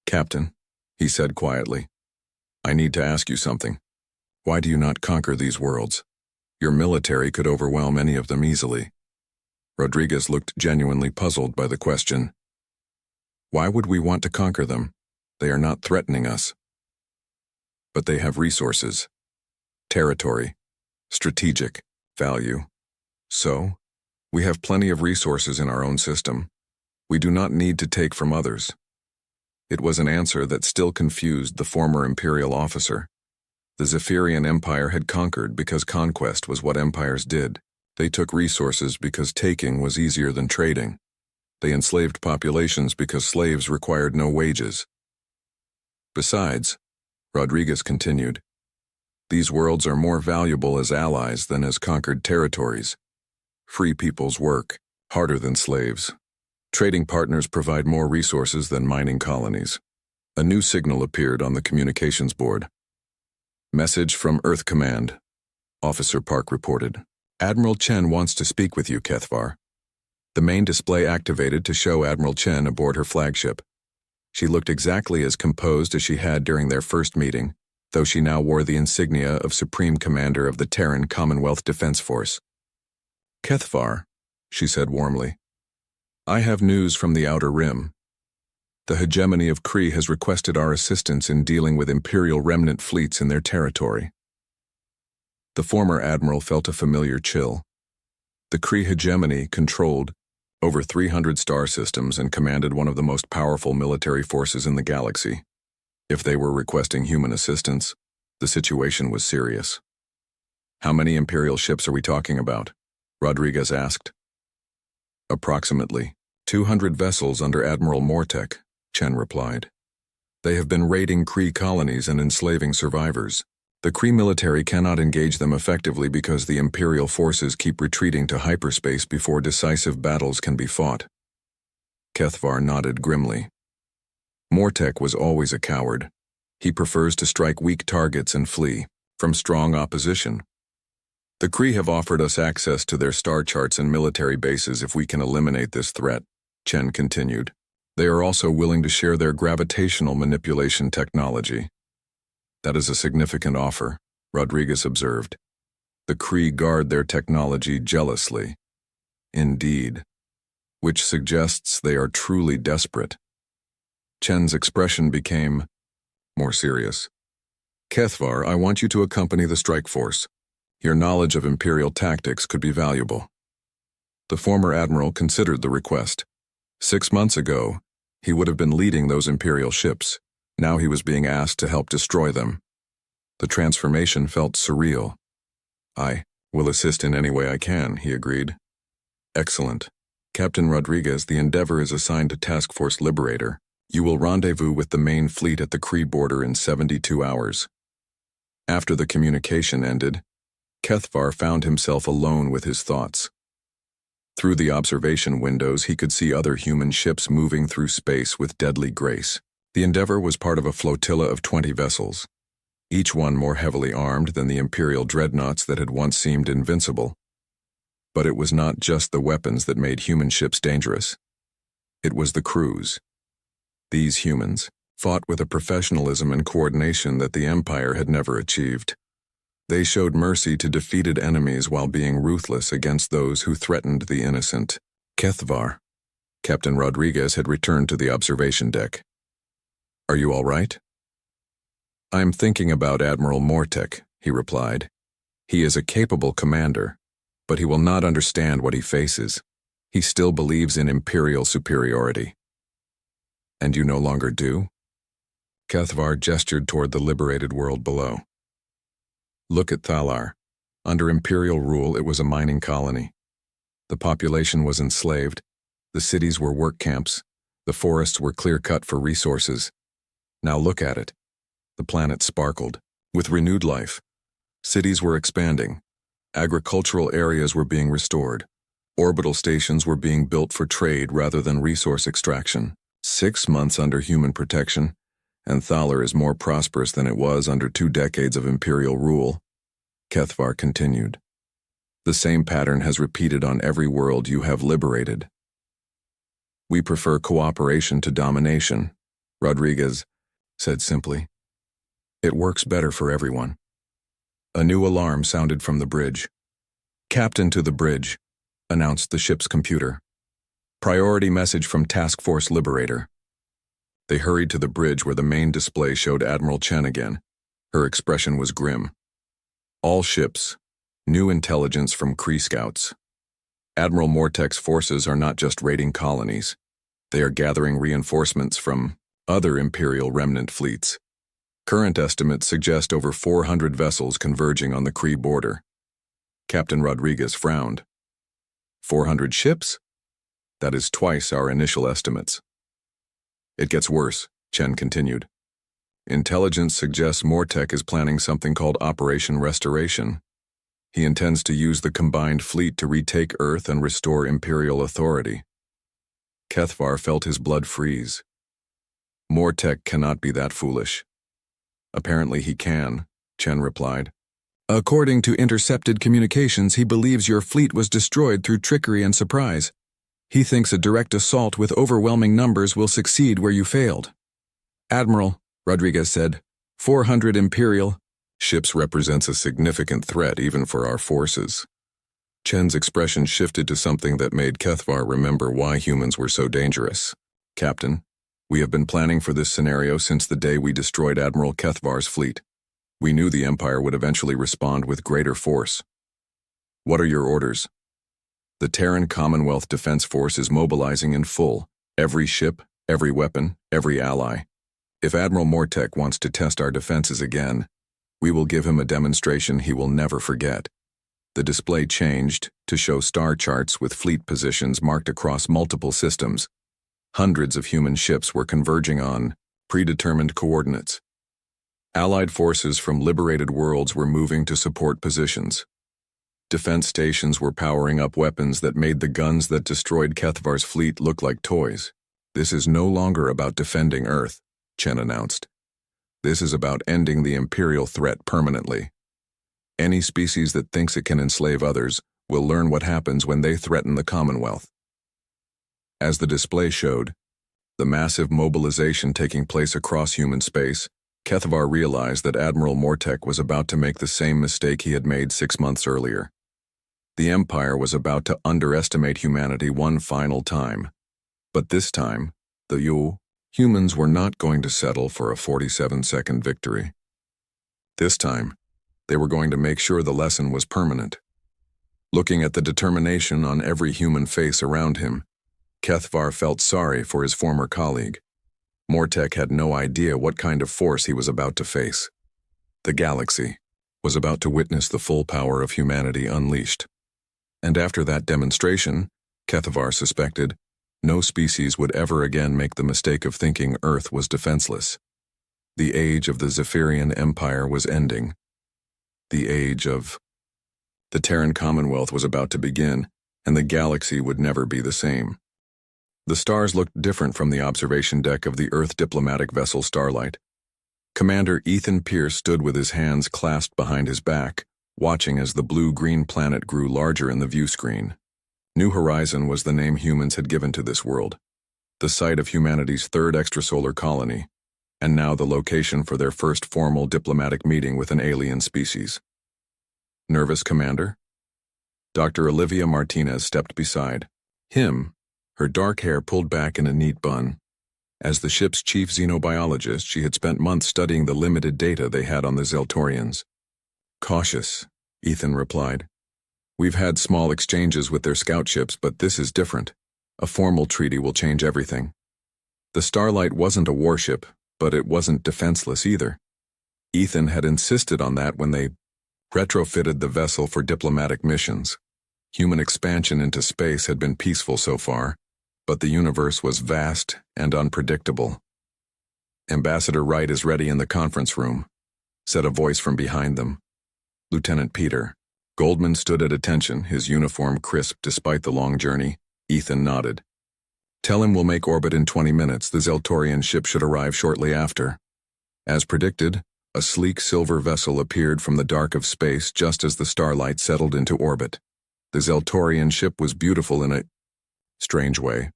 "Captain," he said quietly, "I need to ask you something. Why do you not conquer these worlds? Your military could overwhelm any of them easily." Rodriguez looked genuinely puzzled by the question. "Why would we want to conquer them? They are not threatening us." "But they have resources, territory, strategic value. So, we have plenty of resources in our own system. We do not need to take from others." It was an answer that still confused the former Imperial officer. The Zephyrian Empire had conquered because conquest was what empires did. They took resources because taking was easier than trading. They enslaved populations because slaves required no wages. "Besides," Rodriguez continued, "these worlds are more valuable as allies than as conquered territories. Free peoples work harder than slaves. Trading partners provide more resources than mining colonies." A new signal appeared on the communications board. "Message from Earth Command," Officer Park reported. "Admiral Chen wants to speak with you, Kethvar." The main display activated to show Admiral Chen aboard her flagship. She looked exactly as composed as she had during their first meeting, though she now wore the insignia of Supreme Commander of the Terran Commonwealth Defense Force. "Kethvar," she said warmly, "I have news from the Outer Rim. The hegemony of Kree has requested our assistance in dealing with Imperial remnant fleets in their territory." The former admiral felt a familiar chill. The Kree hegemony controlled over 300 star systems and commanded one of the most powerful military forces in the galaxy. If they were requesting human assistance, the situation was serious. "How many Imperial ships are we talking about?" Rodriguez asked. "Approximately 200 vessels under Admiral Mortek," Chen replied. "They have been raiding Kree colonies and enslaving survivors. The Kree military cannot engage them effectively because the Imperial forces keep retreating to hyperspace before decisive battles can be fought." Kethvar nodded grimly. "Mortek was always a coward. He prefers to strike weak targets and flee from strong opposition. The Kree have offered us access to their star charts and military bases if we can eliminate this threat," Chen continued. "They are also willing to share their gravitational manipulation technology." "That is a significant offer," Rodriguez observed. "The Kree guard their technology jealously." "Indeed. Which suggests they are truly desperate." Chen's expression became more serious. "Kethvar, I want you to accompany the strike force. Your knowledge of Imperial tactics could be valuable." The former admiral considered the request. 6 months ago, he would have been leading those Imperial ships. Now he was being asked to help destroy them. The transformation felt surreal. I will assist in any way I can, he agreed. Excellent. Captain Rodriguez, the Endeavor is assigned to Task Force Liberator. You will rendezvous with the main fleet at the Kree border in 72 hours. After the communication ended, Kethvar found himself alone with his thoughts. Through the observation windows, he could see other human ships moving through space with deadly grace. The Endeavor was part of a flotilla of 20 vessels, each one more heavily armed than the Imperial dreadnoughts that had once seemed invincible. But it was not just the weapons that made human ships dangerous. It was the crews. These humans fought with a professionalism and coordination that the Empire had never achieved. They showed mercy to defeated enemies while being ruthless against those who threatened the innocent. Kethvar. Captain Rodriguez had returned to the observation deck. Are you all right? I'm thinking about Admiral Mortek, he replied. He is a capable commander, but he will not understand what he faces. He still believes in Imperial superiority. And you no longer do? Kethvar gestured toward the liberated world below. Look at Thalar. Under Imperial rule, it was a mining colony. The population was enslaved. The cities were work camps. The forests were clear-cut for resources. Now look at it. The planet sparkled with renewed life. Cities were expanding. Agricultural areas were being restored. Orbital stations were being built for trade rather than resource extraction. 6 months under human protection, and Thalar is more prosperous than it was under 2 decades of Imperial rule. Kethvar continued. The same pattern has repeated on every world you have liberated. We prefer cooperation to domination, Rodriguez said simply. It works better for everyone. A new alarm sounded from the bridge. Captain to the bridge, announced the ship's computer. Priority message from Task Force Liberator. They hurried to the bridge where the main display showed Admiral Chen again. Her expression was grim. All ships, new intelligence from Kree scouts. Admiral Mortek's forces are not just raiding colonies. They are gathering reinforcements from other Imperial remnant fleets. Current estimates suggest over 400 vessels converging on the Kree border. Captain Rodriguez frowned. 400 ships? That is twice our initial estimates. It gets worse, Chen continued. Intelligence suggests Mortek is planning something called Operation Restoration. He intends to use the combined fleet to retake Earth and restore Imperial authority. Kethvar felt his blood freeze. Mortek cannot be that foolish. Apparently he can, Chen replied. According to intercepted communications, he believes your fleet was destroyed through trickery and surprise. He thinks a direct assault with overwhelming numbers will succeed where you failed. Admiral, Rodriguez said, 400 Imperial ships represents a significant threat even for our forces. Chen's expression shifted to something that made Kethvar remember why humans were so dangerous. Captain, we have been planning for this scenario since the day we destroyed Admiral Kethvar's fleet. We knew the Empire would eventually respond with greater force. What are your orders? The Terran Commonwealth Defense Force is mobilizing in full. Every ship, every weapon, every ally. If Admiral Mortek wants to test our defenses again, we will give him a demonstration he will never forget. The display changed to show star charts with fleet positions marked across multiple systems. Hundreds of human ships were converging on predetermined coordinates. Allied forces from liberated worlds were moving to support positions. Defense stations were powering up weapons that made the guns that destroyed Kethvar's fleet look like toys. This is no longer about defending Earth, Chen announced. This is about ending the Imperial threat permanently. Any species that thinks it can enslave others will learn what happens when they threaten the Commonwealth. As the display showed, the massive mobilization taking place across human space, Kethvar realized that Admiral Mortek was about to make the same mistake he had made 6 months earlier. The Empire was about to underestimate humanity one final time. But this time, the humans were not going to settle for a 47-second victory. This time, they were going to make sure the lesson was permanent. Looking at the determination on every human face around him, Kethvar felt sorry for his former colleague. Mortek had no idea what kind of force he was about to face. The galaxy, was about to witness the full power of humanity unleashed. And after that demonstration, Kethavar suspected, no species would ever again make the mistake of thinking Earth was defenseless. The age of the Zephyrian Empire was ending. The age of... The Terran Commonwealth was about to begin, and the galaxy would never be the same. The stars looked different from the observation deck of the Earth diplomatic vessel Starlight. Commander Ethan Pierce stood with his hands clasped behind his back, watching as the blue-green planet grew larger in the view screen. New Horizon was the name humans had given to this world, the site of humanity's third extrasolar colony, and now the location for their first formal diplomatic meeting with an alien species. Nervous, Commander? Dr. Olivia Martinez stepped beside him, her dark hair pulled back in a neat bun. As the ship's chief xenobiologist, she had spent months studying the limited data they had on the Zeltorians. Cautious, Ethan replied. We've had small exchanges with their scout ships, but this is different. A formal treaty will change everything. The Starlight wasn't a warship, but it wasn't defenseless either. Ethan had insisted on that when they retrofitted the vessel for diplomatic missions. Human expansion into space had been peaceful so far, but the universe was vast and unpredictable. Ambassador Wright is ready in the conference room, said a voice from behind them. Lieutenant Peter. Goldman stood at attention, his uniform crisp despite the long journey. Ethan nodded. Tell him we'll make orbit in 20 minutes. The Zeltorian ship should arrive shortly after. As predicted, a sleek silver vessel appeared from the dark of space just as the Starlight settled into orbit. The Zeltorian ship was beautiful in a strange way,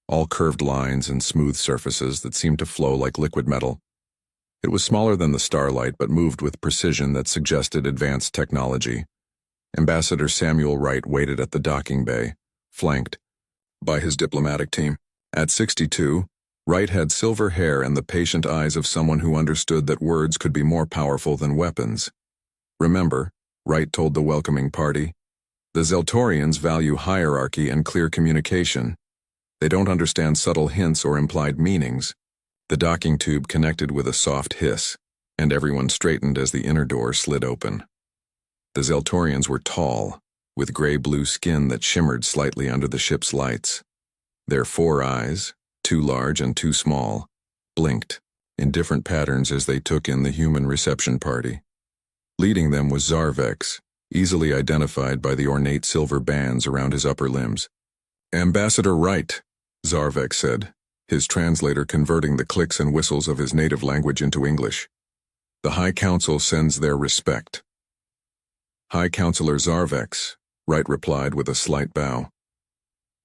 all curved lines and smooth surfaces that seemed to flow like liquid metal. It was smaller than the Starlight but moved with precision that suggested advanced technology. Ambassador Samuel Wright waited at the docking bay, flanked by his diplomatic team. At 62, Wright had silver hair and the patient eyes of someone who understood that words could be more powerful than weapons. Remember, Wright told the welcoming party, the Zeltorians value hierarchy and clear communication. They don't understand subtle hints or implied meanings. The docking tube connected with a soft hiss, and everyone straightened as the inner door slid open. The Zeltorians were tall, with gray-blue skin that shimmered slightly under the ship's lights. Their 4 eyes, too large and too small, blinked in different patterns as they took in the human reception party. Leading them was Zarvex, easily identified by the ornate silver bands around his upper limbs. Ambassador Wright, Zarvex said, his translator converting the clicks and whistles of his native language into English. The High Council sends their respect. High Counselor Zarvex, Wright replied with a slight bow.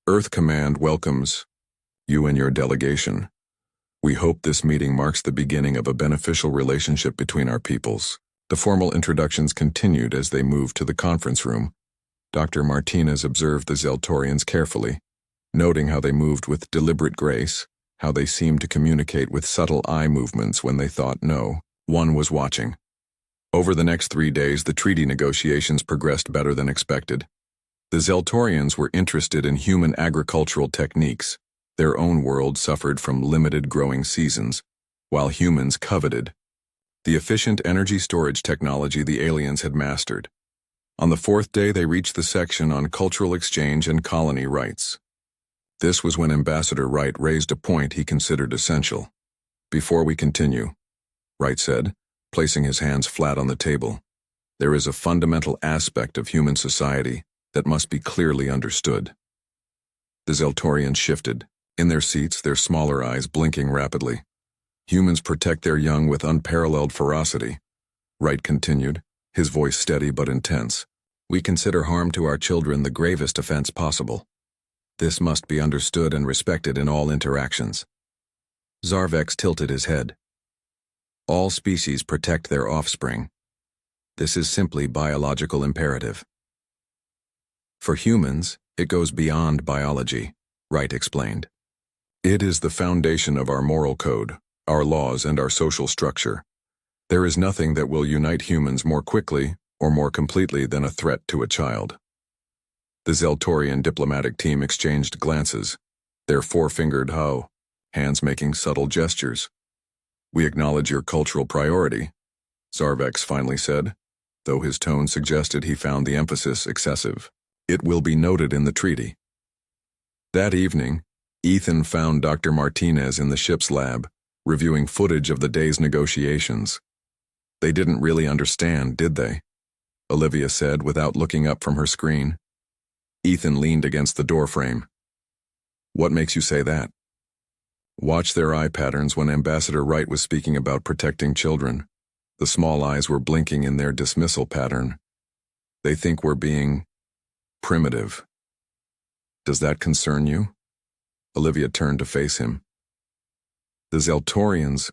Earth Command welcomes you and your delegation. We hope this meeting marks the beginning of a beneficial relationship between our peoples. The formal introductions continued as they moved to the conference room. Dr. Martinez observed the Zeltorians carefully, noting how they moved with deliberate grace, how they seemed to communicate with subtle eye movements when they thought no one was watching. Over the next 3 days, the treaty negotiations progressed better than expected. The Zeltorians were interested in human agricultural techniques. Their own world suffered from limited growing seasons, while humans coveted the efficient energy storage technology the aliens had mastered. On the 4th day, they reached the section on cultural exchange and colony rights. This was when Ambassador Wright raised a point he considered essential. Before we continue, Wright said, placing his hands flat on the table, there is a fundamental aspect of human society that must be clearly understood. The Zeltorians shifted, in their seats, their smaller eyes blinking rapidly. Humans protect their young with unparalleled ferocity. Wright continued, his voice steady but intense. We consider harm to our children the gravest offense possible. This must be understood and respected in all interactions. Zarvex tilted his head. All species protect their offspring. This is simply biological imperative. For humans, it goes beyond biology, Wright explained. It is the foundation of our moral code, our laws, and our social structure. There is nothing that will unite humans more quickly or more completely than a threat to a child. The Zeltorian diplomatic team exchanged glances, their four-fingered ho, hands making subtle gestures. We acknowledge your cultural priority, Zarvex finally said. though his tone suggested he found the emphasis excessive. It will be noted in the treaty. That evening, Ethan found Dr. Martinez in the ship's lab, reviewing footage of the day's negotiations. They didn't really understand, did they? Olivia said without looking up from her screen. Ethan leaned against the doorframe. What makes you say that? Watch their eye patterns when Ambassador Wright was speaking about protecting children. The small eyes were blinking in their dismissal pattern. They think we're being primitive. Does that concern you? Olivia turned to face him. The Zeltorians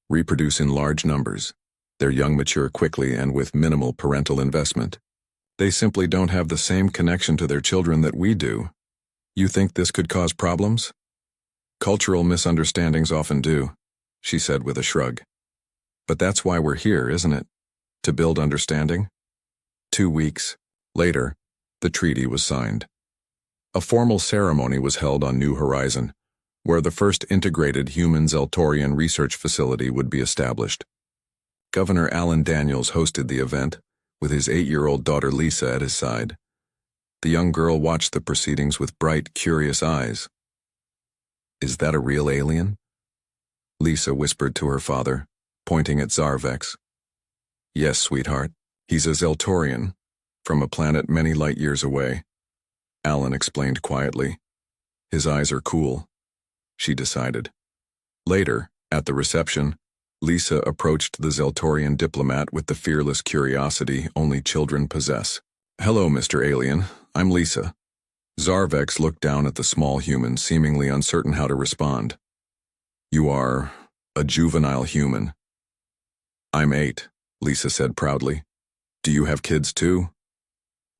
reproduce in large numbers. Their young mature quickly and with minimal parental investment. They simply don't have the same connection to their children that we do. You think this could cause problems? Cultural misunderstandings often do, she said with a shrug. But that's why we're here, isn't it? To build understanding? 2 weeks later, the treaty was signed. A formal ceremony was held on New Horizon, where the first integrated human Zeltorian research facility would be established. Governor Alan Daniels hosted the event, with his 8-year-old daughter Lisa at his side. The young girl watched the proceedings with bright, curious eyes. Is that a real alien? Lisa whispered to her father, pointing at Zarvex. Yes, sweetheart. He's a Zeltorian, from a planet many light years away. Alan explained quietly. His eyes are cool, she decided. Later, at the reception, Lisa approached the Zeltorian diplomat with the fearless curiosity only children possess. Hello, Mr. Alien. I'm Lisa. Zarvex looked down at the small human, seemingly uncertain how to respond. You are a juvenile human. I'm 8, Lisa said proudly. Do you have kids too?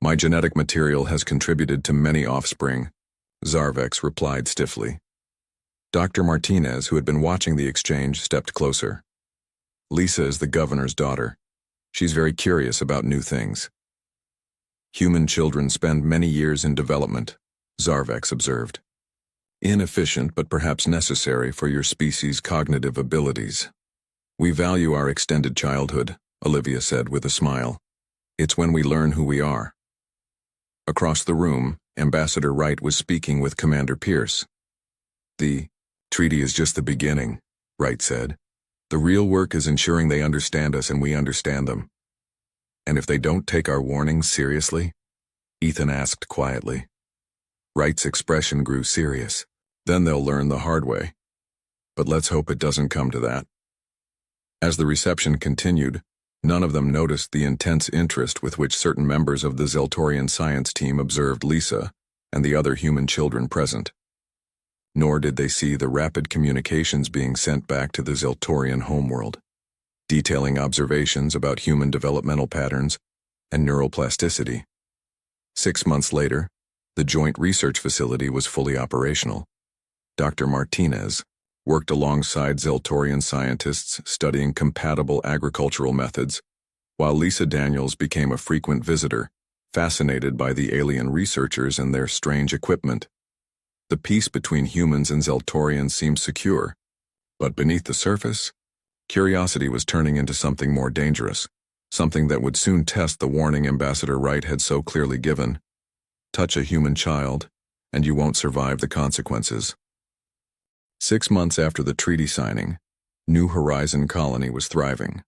My genetic material has contributed to many offspring, Zarvex replied stiffly. Dr. Martinez, who had been watching the exchange, stepped closer. Lisa is the governor's daughter. She's very curious about new things. Human children spend many years in development, Zarvex observed. Inefficient but perhaps necessary for your species' cognitive abilities. We value our extended childhood, Olivia said with a smile. It's when we learn who we are. Across the room, Ambassador Wright was speaking with Commander Pierce. The treaty is just the beginning, Wright said. The real work is ensuring they understand us and we understand them. And if they don't take our warnings seriously? Ethan asked quietly. Wright's expression grew serious. Then they'll learn the hard way. But let's hope it doesn't come to that. As the reception continued, none of them noticed the intense interest with which certain members of the Zeltorian science team observed Lisa and the other human children present. Nor did they see the rapid communications being sent back to the Zeltorian homeworld, detailing observations about human developmental patterns and neuroplasticity. 6 months later, the joint research facility was fully operational. Dr. Martinez worked alongside Zeltorian scientists studying compatible agricultural methods, while Lisa Daniels became a frequent visitor, fascinated by the alien researchers and their strange equipment. The peace between humans and Zeltorians seemed secure, but beneath the surface, curiosity was turning into something more dangerous, something that would soon test the warning Ambassador Wright had so clearly given. Touch a human child, and you won't survive the consequences. 6 months after the treaty signing, New Horizon Colony was thriving.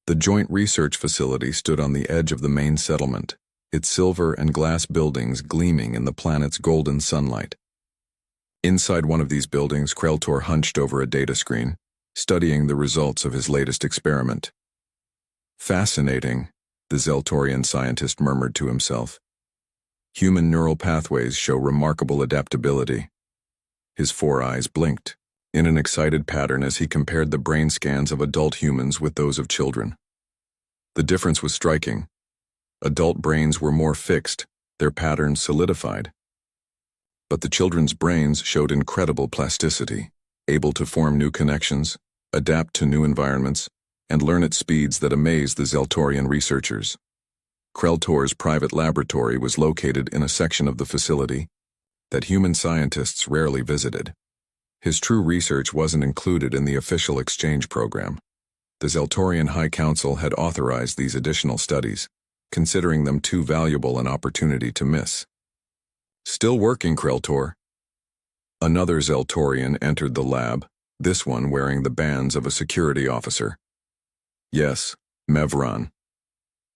The joint research facility stood on the edge of the main settlement, its silver and glass buildings gleaming in the planet's golden sunlight. Inside one of these buildings, Kreltor hunched over a data screen, studying the results of his latest experiment. Fascinating, the Zeltorian scientist murmured to himself. Human neural pathways show remarkable adaptability. His 4 eyes blinked, in an excited pattern as he compared the brain scans of adult humans with those of children. The difference was striking. Adult brains were more fixed, their patterns solidified. But the children's brains showed incredible plasticity, able to form new connections, adapt to new environments, and learn at speeds that amazed the Zeltorian researchers. Kreltor's private laboratory was located in a section of the facility that human scientists rarely visited. His true research wasn't included in the official exchange program. The Zeltorian High Council had authorized these additional studies, considering them too valuable an opportunity to miss. Still working, Kreltor. Another Zeltorian entered the lab, this one wearing the bands of a security officer. Yes, Mevran.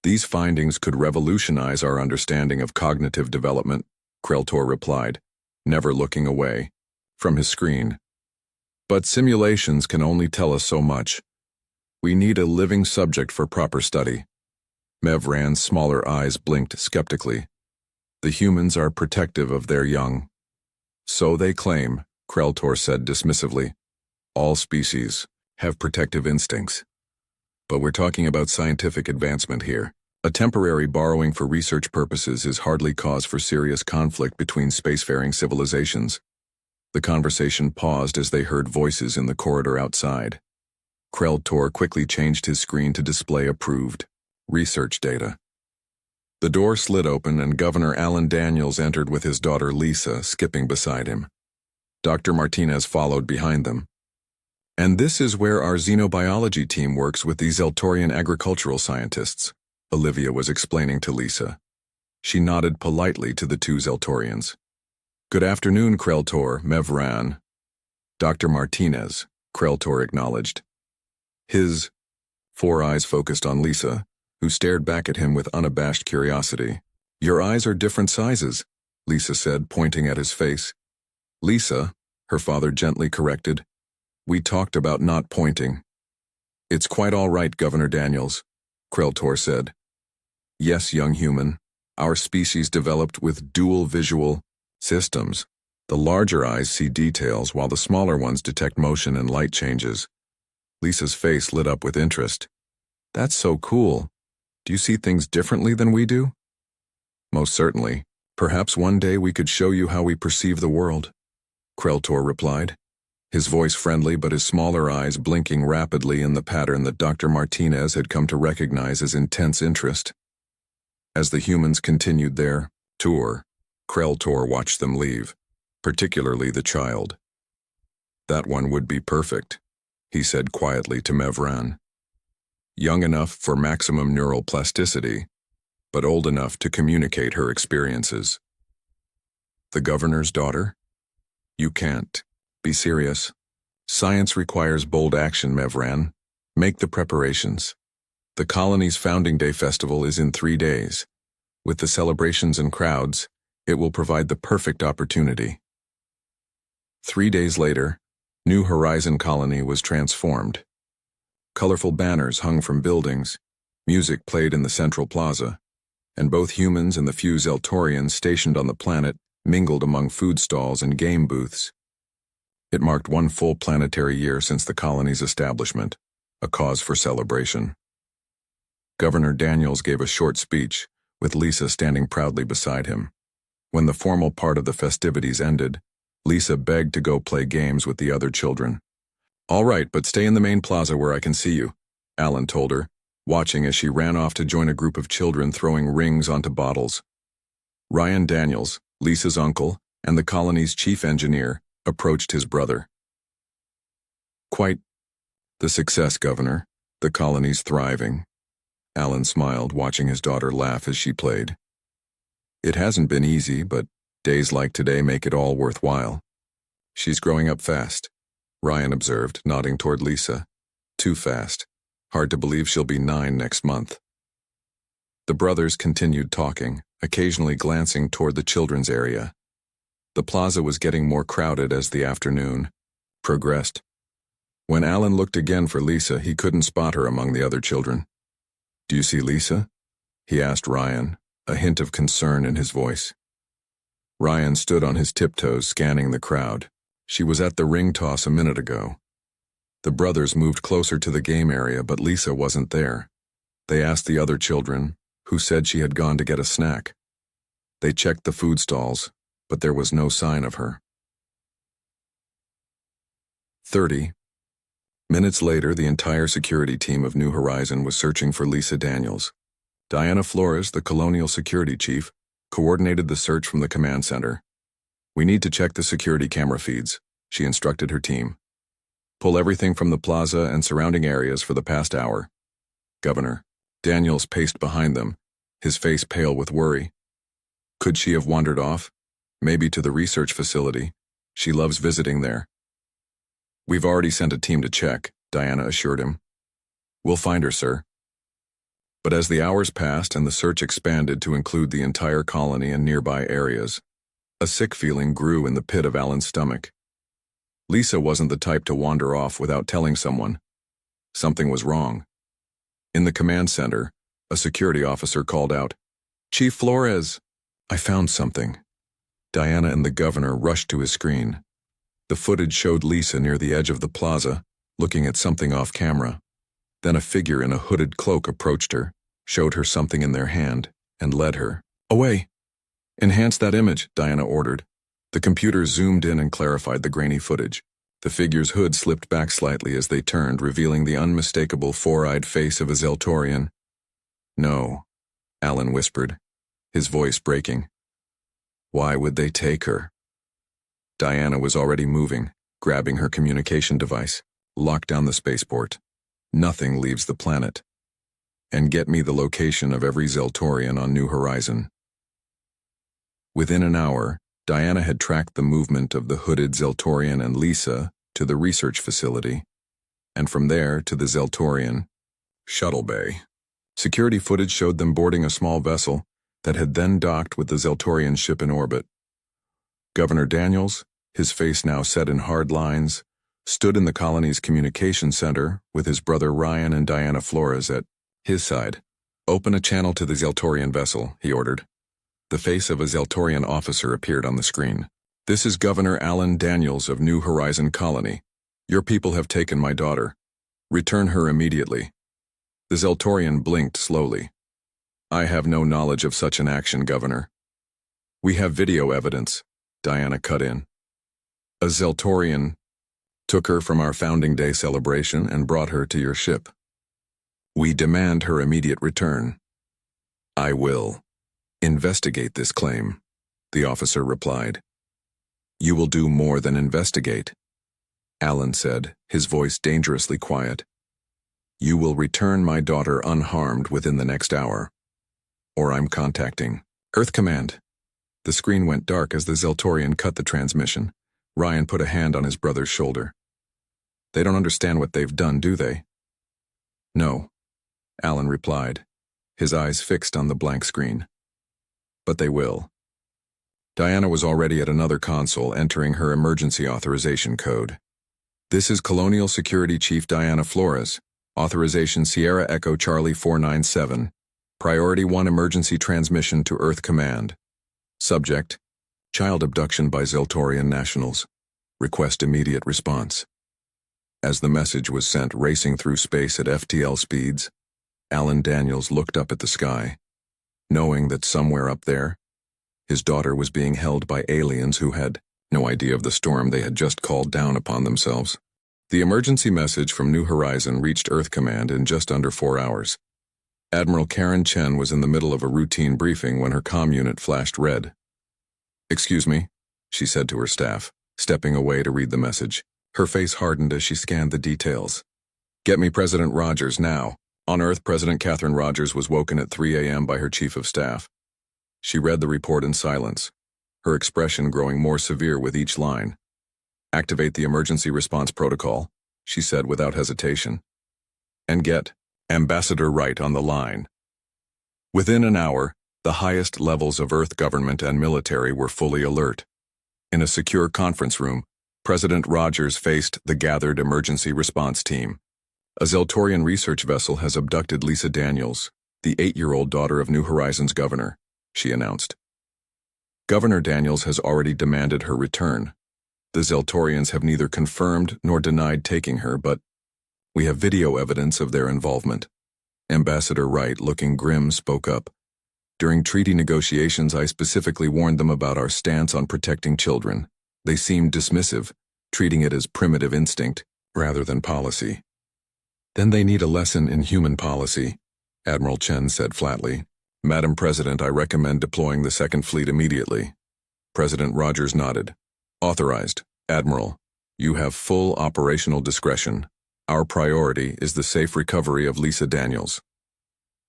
These findings could revolutionize our understanding of cognitive development, Kreltor replied, never looking away from his screen. But simulations can only tell us so much. We need a living subject for proper study. Mevran's smaller eyes blinked skeptically. The humans are protective of their young. So they claim, Kreltor said dismissively. All species have protective instincts. But we're talking about scientific advancement here. A temporary borrowing for research purposes is hardly cause for serious conflict between spacefaring civilizations. The conversation paused as they heard voices in the corridor outside. Kreltor quickly changed his screen to display approved research data. The door slid open and Governor Alan Daniels entered with his daughter Lisa skipping beside him. Dr. Martinez followed behind them. And this is where our xenobiology team works with the Zeltorian agricultural scientists, Olivia was explaining to Lisa. She nodded politely to the two Zeltorians. Good afternoon, Kreltor, Mevran. Dr. Martinez, Kreltor acknowledged. His 4 eyes focused on Lisa, who stared back at him with unabashed curiosity. Your eyes are different sizes, Lisa said, pointing at his face. Lisa, her father gently corrected. We talked about not pointing. It's quite all right, Governor Daniels, Kreltor said. Yes, young human. Our species developed with dual visual systems. The larger eyes see details while the smaller ones detect motion and light changes. Lisa's face lit up with interest. That's so cool. Do you see things differently than we do? Most certainly. Perhaps one day we could show you how we perceive the world, Kreltor replied, his voice friendly but his smaller eyes blinking rapidly in the pattern that Dr. Martinez had come to recognize as intense interest. As the humans continued their tour, Kreltor watched them leave, particularly the child. That one would be perfect, he said quietly to Mevran. Young enough for maximum neural plasticity, but old enough to communicate her experiences. The governor's daughter? You can't. Be serious. Science requires bold action, Mevran. Make the preparations. The colony's Founding Day Festival is in 3 days. With the celebrations and crowds, it will provide the perfect opportunity. 3 days later, New Horizon Colony was transformed. Colorful banners hung from buildings, music played in the central plaza, and both humans and the few Zeltorians stationed on the planet mingled among food stalls and game booths. It marked 1 full planetary year since the colony's establishment, a cause for celebration. Governor Daniels gave a short speech, with Lisa standing proudly beside him. When the formal part of the festivities ended, Lisa begged to go play games with the other children. All right, but stay in the main plaza where I can see you, Alan told her, watching as she ran off to join a group of children throwing rings onto bottles. Ryan Daniels, Lisa's uncle, and the colony's chief engineer, approached his brother. Quite the success, Governor. The colony's thriving. Alan smiled, watching his daughter laugh as she played. It hasn't been easy, but days like today make it all worthwhile. She's growing up fast, Ryan observed, nodding toward Lisa. Too fast. Hard to believe she'll be 9 next month. The brothers continued talking, occasionally glancing toward the children's area. The plaza was getting more crowded as the afternoon progressed. When Alan looked again for Lisa, he couldn't spot her among the other children. Do you see Lisa? He asked Ryan, a hint of concern in his voice. Ryan stood on his tiptoes, scanning the crowd. She was at the ring toss a minute ago. The brothers moved closer to the game area, but Lisa wasn't there. They asked the other children, who said she had gone to get a snack. They checked the food stalls, but there was no sign of her. 30 minutes later, the entire security team of New Horizon was searching for Lisa Daniels. Diana Flores, the colonial security chief, coordinated the search from the command center. We need to check the security camera feeds, she instructed her team. Pull everything from the plaza and surrounding areas for the past hour. Governor. Daniels paced behind them, his face pale with worry. Could she have wandered off? Maybe to the research facility. She loves visiting there. We've already sent a team to check, Diana assured him. We'll find her, sir. But as the hours passed and the search expanded to include the entire colony and nearby areas, a sick feeling grew in the pit of Alan's stomach. Lisa wasn't the type to wander off without telling someone. Something was wrong. In the command center, a security officer called out, "Chief Flores, I found something." Diana and the governor rushed to his screen. The footage showed Lisa near the edge of the plaza, looking at something off camera. Then a figure in a hooded cloak approached her, showed her something in their hand, and led her. "Away! Enhance that image," Diana ordered. The computer zoomed in and clarified the grainy footage. The figure's hood slipped back slightly as they turned, revealing the unmistakable four-eyed face of a Zeltorian. "No," Alan whispered, his voice breaking. "Why would they take her?" Diana was already moving, grabbing her communication device. "Lock down the spaceport. Nothing leaves the planet. And get me the location of every Zeltorian on New Horizon." Within an hour, Diana had tracked the movement of the hooded Zeltorian and Lisa to the research facility, and from there to the Zeltorian shuttle bay. Security footage showed them boarding a small vessel that had then docked with the Zeltorian ship in orbit. Governor Daniels, his face now set in hard lines, stood in the colony's communication center with his brother Ryan and Diana Flores at his side. "Open a channel to the Zeltorian vessel," he ordered. The face of a Zeltorian officer appeared on the screen. "This is Governor Alan Daniels of New Horizon Colony. Your people have taken my daughter. Return her immediately." The Zeltorian blinked slowly. "I have no knowledge of such an action, Governor." "We have video evidence," Diana cut in. "A Zeltorian took her from our Founding Day celebration and brought her to your ship. We demand her immediate return." "I will investigate this claim," the officer replied. "You will do more than investigate," Alan said, his voice dangerously quiet. "You will return my daughter unharmed within the next hour, or I'm contacting Earth Command." The screen went dark as the Zeltorian cut the transmission. Ryan put a hand on his brother's shoulder. "They don't understand what they've done, do they?" "No," Alan replied, his eyes fixed on the blank screen. "But they will." Diana was already at another console entering her emergency authorization code. "This is Colonial Security Chief Diana Flores. Authorization Sierra Echo Charlie 497. Priority 1 emergency transmission to Earth Command. Subject: child abduction by Zeltorian nationals. Request immediate response." As the message was sent racing through space at FTL speeds, Alan Daniels looked up at the sky, knowing that somewhere up there, his daughter was being held by aliens who had no idea of the storm they had just called down upon themselves. The emergency message from New Horizon reached Earth Command in just under 4 hours. Admiral Karen Chen was in the middle of a routine briefing when her comm unit flashed red. "Excuse me," she said to her staff, stepping away to read the message. Her face hardened as she scanned the details. "Get me President Rogers now." On Earth, President Catherine Rogers was woken at 3 a.m. by her chief of staff. She read the report in silence, her expression growing more severe with each line. "Activate the emergency response protocol," she said without hesitation. "And get Ambassador Wright on the line." Within an hour, the highest levels of Earth government and military were fully alert. In a secure conference room, President Rogers faced the gathered emergency response team. "A Zeltorian research vessel has abducted Lisa Daniels, the 8-year-old daughter of New Horizons governor," she announced. "Governor Daniels has already demanded her return. The Zeltorians have neither confirmed nor denied taking her, but we have video evidence of their involvement." Ambassador Wright, looking grim, spoke up. "During treaty negotiations, I specifically warned them about our stance on protecting children. They seemed dismissive, treating it as primitive instinct rather than policy." "Then they need a lesson in human policy," Admiral Chen said flatly. "Madam President, I recommend deploying the Second Fleet immediately." President Rogers nodded. "Authorized, Admiral." You have full operational discretion. Our priority is the safe recovery of Lisa Daniels.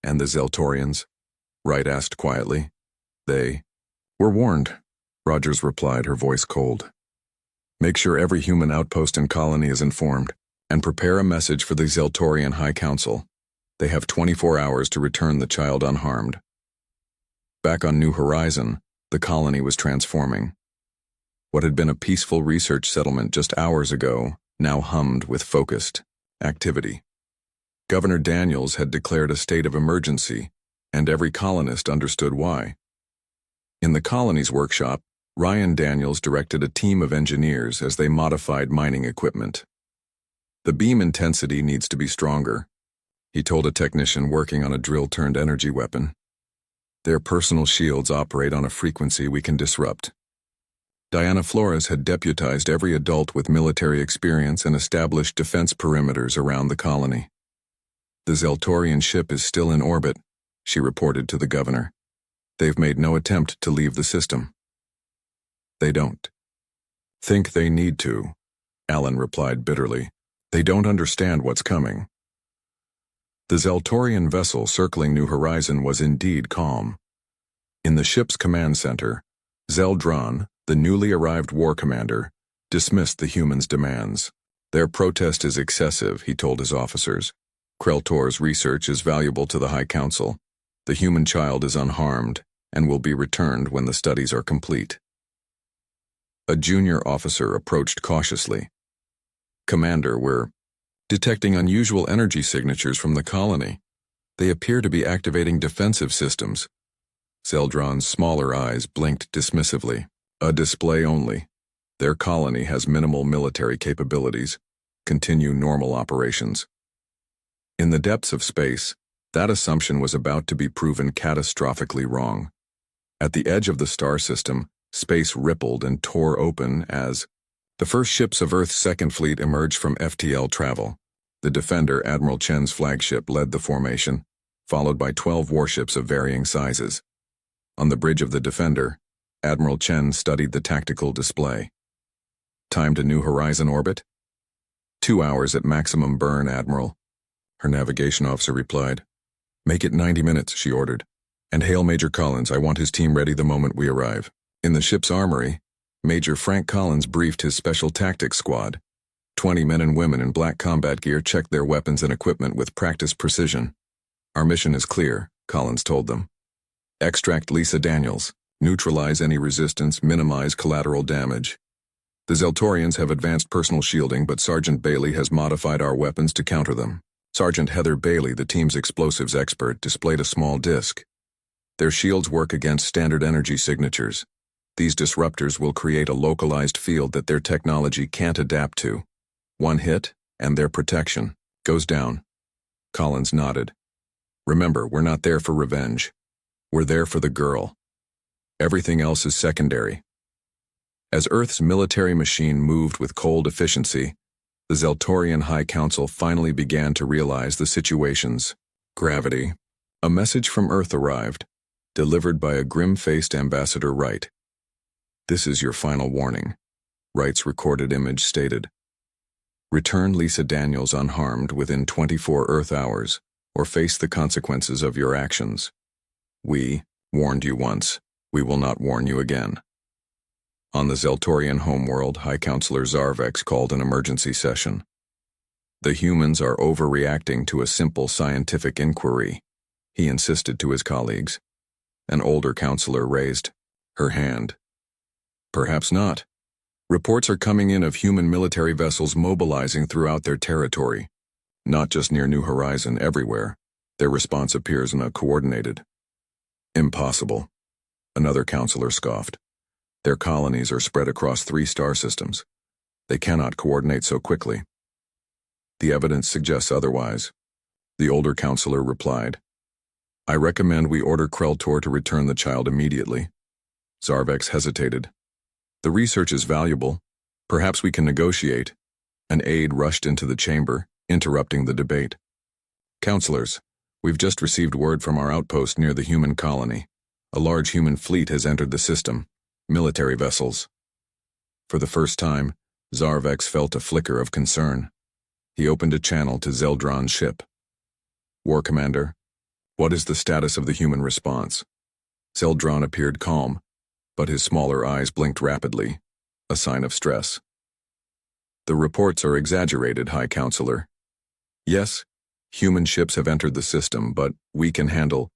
And the Zeltorians? Wright asked quietly. They were warned, Rogers replied, her voice cold. Make sure every human outpost and colony is informed, and prepare a message for the Zeltorian High Council. They have 24 hours to return the child unharmed. Back on New Horizon, the colony was transforming. What had been a peaceful research settlement just hours ago now hummed with focused activity. Governor Daniels had declared a state of emergency, and every colonist understood why. In the colony's workshop, Ryan Daniels directed a team of engineers as they modified mining equipment. The beam intensity needs to be stronger, he told a technician working on a drill-turned-energy weapon. Their personal shields operate on a frequency we can disrupt. Diana Flores had deputized every adult with military experience and established defense perimeters around the colony. The Zeltorian ship is still in orbit, she reported to the governor. They've made no attempt to leave the system. They don't think they need to, Alan replied bitterly. They don't understand what's coming. The Zeltorian vessel circling New Horizon was indeed calm. In the ship's command center, Zeldron, the newly arrived war commander, dismissed the humans' demands. Their protest is excessive, he told his officers. Kreltor's research is valuable to the High Council. The human child is unharmed and will be returned when the studies are complete. A junior officer approached cautiously. Commander, we're detecting unusual energy signatures from the colony. They appear to be activating defensive systems. Zeldron's smaller eyes blinked dismissively. A display only. Their colony has minimal military capabilities. Continue normal operations. In the depths of space, that assumption was about to be proven catastrophically wrong. At the edge of the star system, space rippled and tore open as the first ships of Earth's Second Fleet emerged from FTL travel. The Defender, Admiral Chen's flagship, led the formation, followed by 12 warships of varying sizes. On the bridge of the Defender, Admiral Chen studied the tactical display. Time to New Horizon orbit? 2 hours at maximum burn, Admiral. Her navigation officer replied. Make it 90 minutes, she ordered. And hail Major Collins. I want his team ready the moment we arrive. In the ship's armory, Major Frank Collins briefed his special tactics squad. 20 men and women in black combat gear checked their weapons and equipment with practiced precision. Our mission is clear, Collins told them. Extract Lisa Daniels. Neutralize any resistance, minimize collateral damage. The Zeltorians have advanced personal shielding, but Sergeant Bailey has modified our weapons to counter them. Sergeant Heather Bailey, the team's explosives expert, displayed a small disc. Their shields work against standard energy signatures. These disruptors will create a localized field that their technology can't adapt to. One hit, and their protection goes down. Collins nodded. Remember, we're not there for revenge. We're there for the girl. Everything else is secondary. As Earth's military machine moved with cold efficiency, the Zeltorian High Council finally began to realize the situation's gravity. A message from Earth arrived, delivered by a grim-faced Ambassador Wright. This is your final warning, Wright's recorded image stated. Return Lisa Daniels unharmed within 24 Earth hours, or face the consequences of your actions. We warned you once. We will not warn you again. On the Zeltorian homeworld, High Counselor Zarvex called an emergency session. The humans are overreacting to a simple scientific inquiry, he insisted to his colleagues. An older counselor raised her hand. Perhaps not. Reports are coming in of human military vessels mobilizing throughout their territory. Not just near New Horizon, everywhere. Their response appears uncoordinated. Impossible. Another counselor scoffed. Their colonies are spread across 3 star systems. They cannot coordinate so quickly. The evidence suggests otherwise. The older counselor replied. I recommend we order Kreltor to return the child immediately. Zarvex hesitated. The research is valuable. Perhaps we can negotiate. An aide rushed into the chamber, interrupting the debate. Counselors, we've just received word from our outpost near the human colony. A large human fleet has entered the system. Military vessels. For the first time, Zarvex felt a flicker of concern. He opened a channel to Zeldron's ship. War Commander, what is the status of the human response? Zeldron appeared calm, but his smaller eyes blinked rapidly, a sign of stress. The reports are exaggerated, High Counselor. Yes, human ships have entered the system, but we can handle.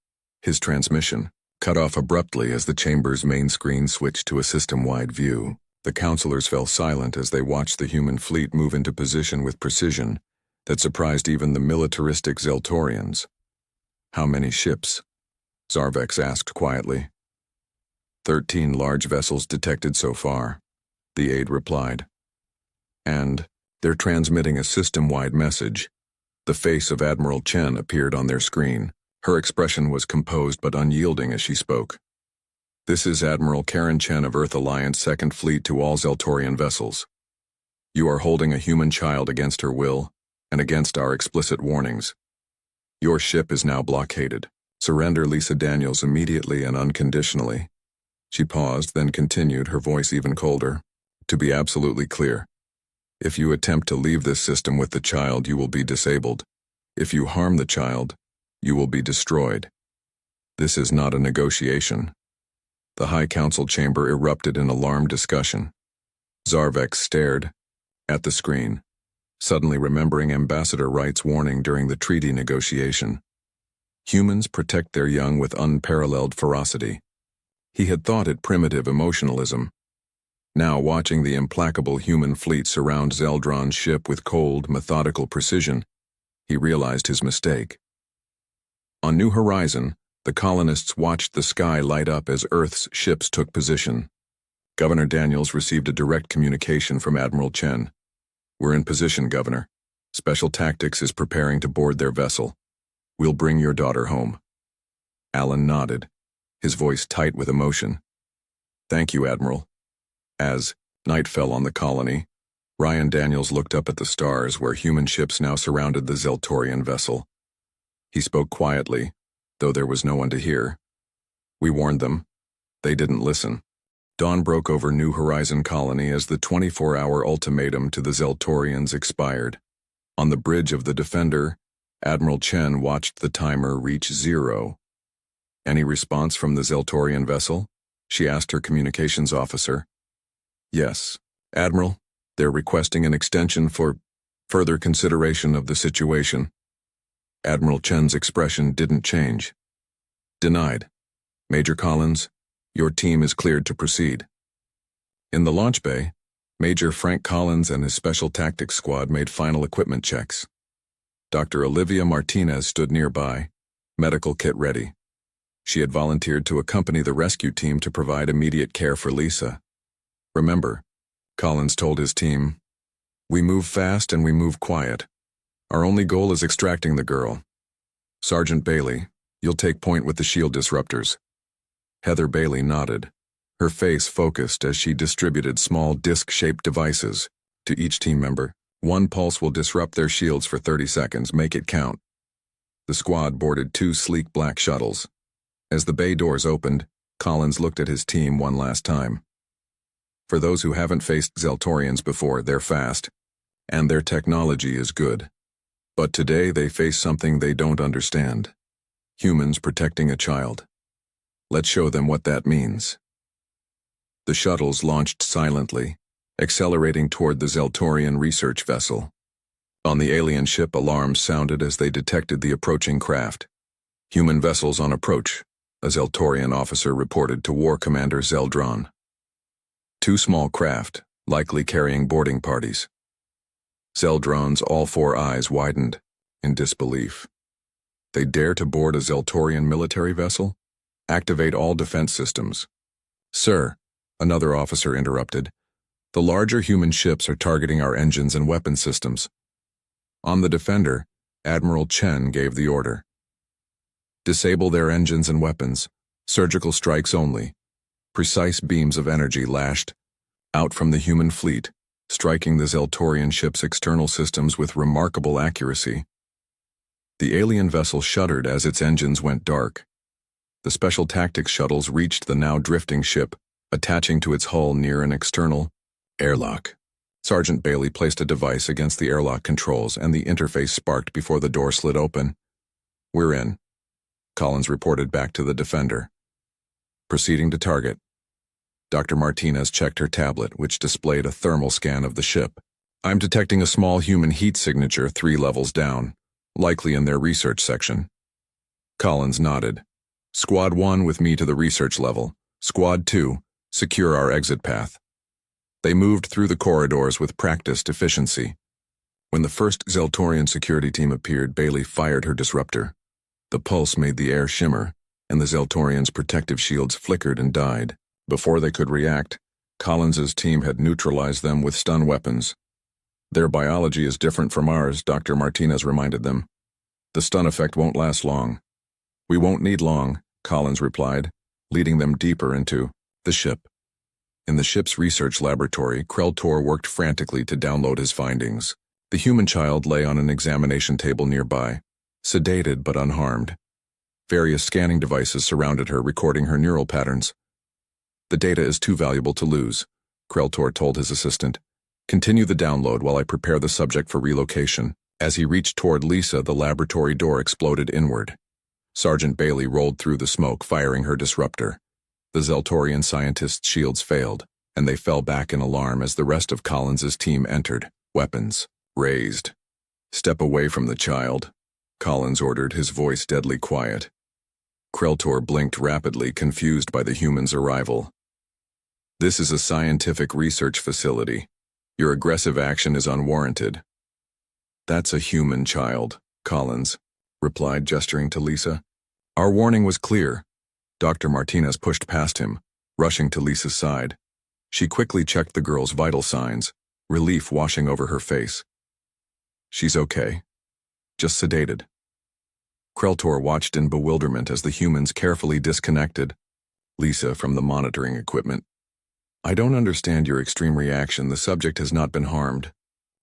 His transmission cut off abruptly as the chamber's main screen switched to a system-wide view. The counselors fell silent as they watched the human fleet move into position with precision that surprised even the militaristic Zeltorians. How many ships? Zarvex asked quietly. 13 large vessels detected so far, the aide replied. And they're transmitting a system-wide message. The face of Admiral Chen appeared on their screen. Her expression was composed but unyielding as she spoke. This is Admiral Karen Chen of Earth Alliance 2nd Fleet to all Zeltorian vessels. You are holding a human child against her will and against our explicit warnings. Your ship is now blockaded. Surrender Lisa Daniels immediately and unconditionally. She paused, then continued, her voice even colder. To be absolutely clear, if you attempt to leave this system with the child, you will be disabled. If you harm the child, you will be destroyed. This is not a negotiation. The High Council chamber erupted in alarmed discussion. Zarvex stared at the screen, suddenly remembering Ambassador Wright's warning during the treaty negotiation. Humans protect their young with unparalleled ferocity. He had thought it primitive emotionalism. Now, watching the implacable human fleet surround Zeldron's ship with cold, methodical precision, he realized his mistake. On New Horizon, the colonists watched the sky light up as Earth's ships took position. Governor Daniels received a direct communication from Admiral Chen. We're in position, Governor. Special Tactics is preparing to board their vessel. We'll bring your daughter home. Alan nodded, his voice tight with emotion. Thank you, Admiral. As night fell on the colony, Ryan Daniels looked up at the stars where human ships now surrounded the Zeltorian vessel. He spoke quietly, though there was no one to hear. We warned them. They didn't listen. Dawn broke over New Horizon Colony as the 24-hour ultimatum to the Zeltorians expired. On the bridge of the Defender, Admiral Chen watched the timer reach 0. Any response from the Zeltorian vessel? She asked her communications officer. Yes, Admiral. They're requesting an extension for further consideration of the situation. Admiral Chen's expression didn't change. Denied. Major Collins, your team is cleared to proceed. In the launch bay, Major Frank Collins and his Special Tactics Squad made final equipment checks. Dr. Olivia Martinez stood nearby, medical kit ready. She had volunteered to accompany the rescue team to provide immediate care for Lisa. Remember, Collins told his team, we move fast and we move quiet. Our only goal is extracting the girl. Sergeant Bailey, you'll take point with the shield disruptors. Heather Bailey nodded, her face focused as she distributed small disc-shaped devices to each team member. One pulse will disrupt their shields for 30 seconds. Make it count. The squad boarded 2 sleek black shuttles. As the bay doors opened, Collins looked at his team one last time. For those who haven't faced Zeltorians before, they're fast, and their technology is good. But today they face something they don't understand. Humans protecting a child. Let's show them what that means. The shuttles launched silently, accelerating toward the Zeltorian research vessel. On the alien ship, alarms sounded as they detected the approaching craft. Human vessels on approach, a Zeltorian officer reported to War Commander Zeldron. 2 small craft, likely carrying boarding parties. Zeldron's all 4 eyes widened in disbelief. They dare to board a Zeltorian military vessel? Activate all defense systems. Sir, another officer interrupted. The larger human ships are targeting our engines and weapon systems. On the Defender, Admiral Chen gave the order. Disable their engines and weapons. Surgical strikes only. Precise beams of energy lashed out from the human fleet, striking the Zeltorian ship's external systems with remarkable accuracy. The alien vessel shuddered as its engines went dark. The Special Tactics shuttles reached the now drifting ship, attaching to its hull near an external airlock. Sergeant Bailey placed a device against the airlock controls and the interface sparked before the door slid open. "We're in," Collins reported back to the defender. "Proceeding to target." Dr. Martinez checked her tablet, which displayed a thermal scan of the ship. "I'm detecting a small human heat signature 3 levels down, likely in their research section." Collins nodded. "Squad 1 with me to the research level. Squad 2, secure our exit path." They moved through the corridors with practiced efficiency. When the first Zeltorian security team appeared, Bailey fired her disruptor. The pulse made the air shimmer, and the Zeltorians' protective shields flickered and died. Before they could react, Collins's team had neutralized them with stun weapons. "Their biology is different from ours," Dr. Martinez reminded them. "The stun effect won't last long." "We won't need long," Collins replied, leading them deeper into the ship. In the ship's research laboratory, Kreltor worked frantically to download his findings. The human child lay on an examination table nearby, sedated but unharmed. Various scanning devices surrounded her, recording her neural patterns. "The data is too valuable to lose," Kreltor told his assistant. "Continue the download while I prepare the subject for relocation." As he reached toward Lisa, the laboratory door exploded inward. Sergeant Bailey rolled through the smoke, firing her disruptor. The Zeltorian scientists' shields failed, and they fell back in alarm as the rest of Collins's team entered, weapons raised. "Step away from the child," Collins ordered, his voice deadly quiet. Kreltor blinked rapidly, confused by the human's arrival. "This is a scientific research facility. Your aggressive action is unwarranted." "That's a human child," Collins replied, gesturing to Lisa. "Our warning was clear." Dr. Martinez pushed past him, rushing to Lisa's side. She quickly checked the girl's vital signs, relief washing over her face. "She's okay. Just sedated." Kreltor watched in bewilderment as the humans carefully disconnected Lisa from the monitoring equipment. "I don't understand your extreme reaction. The subject has not been harmed.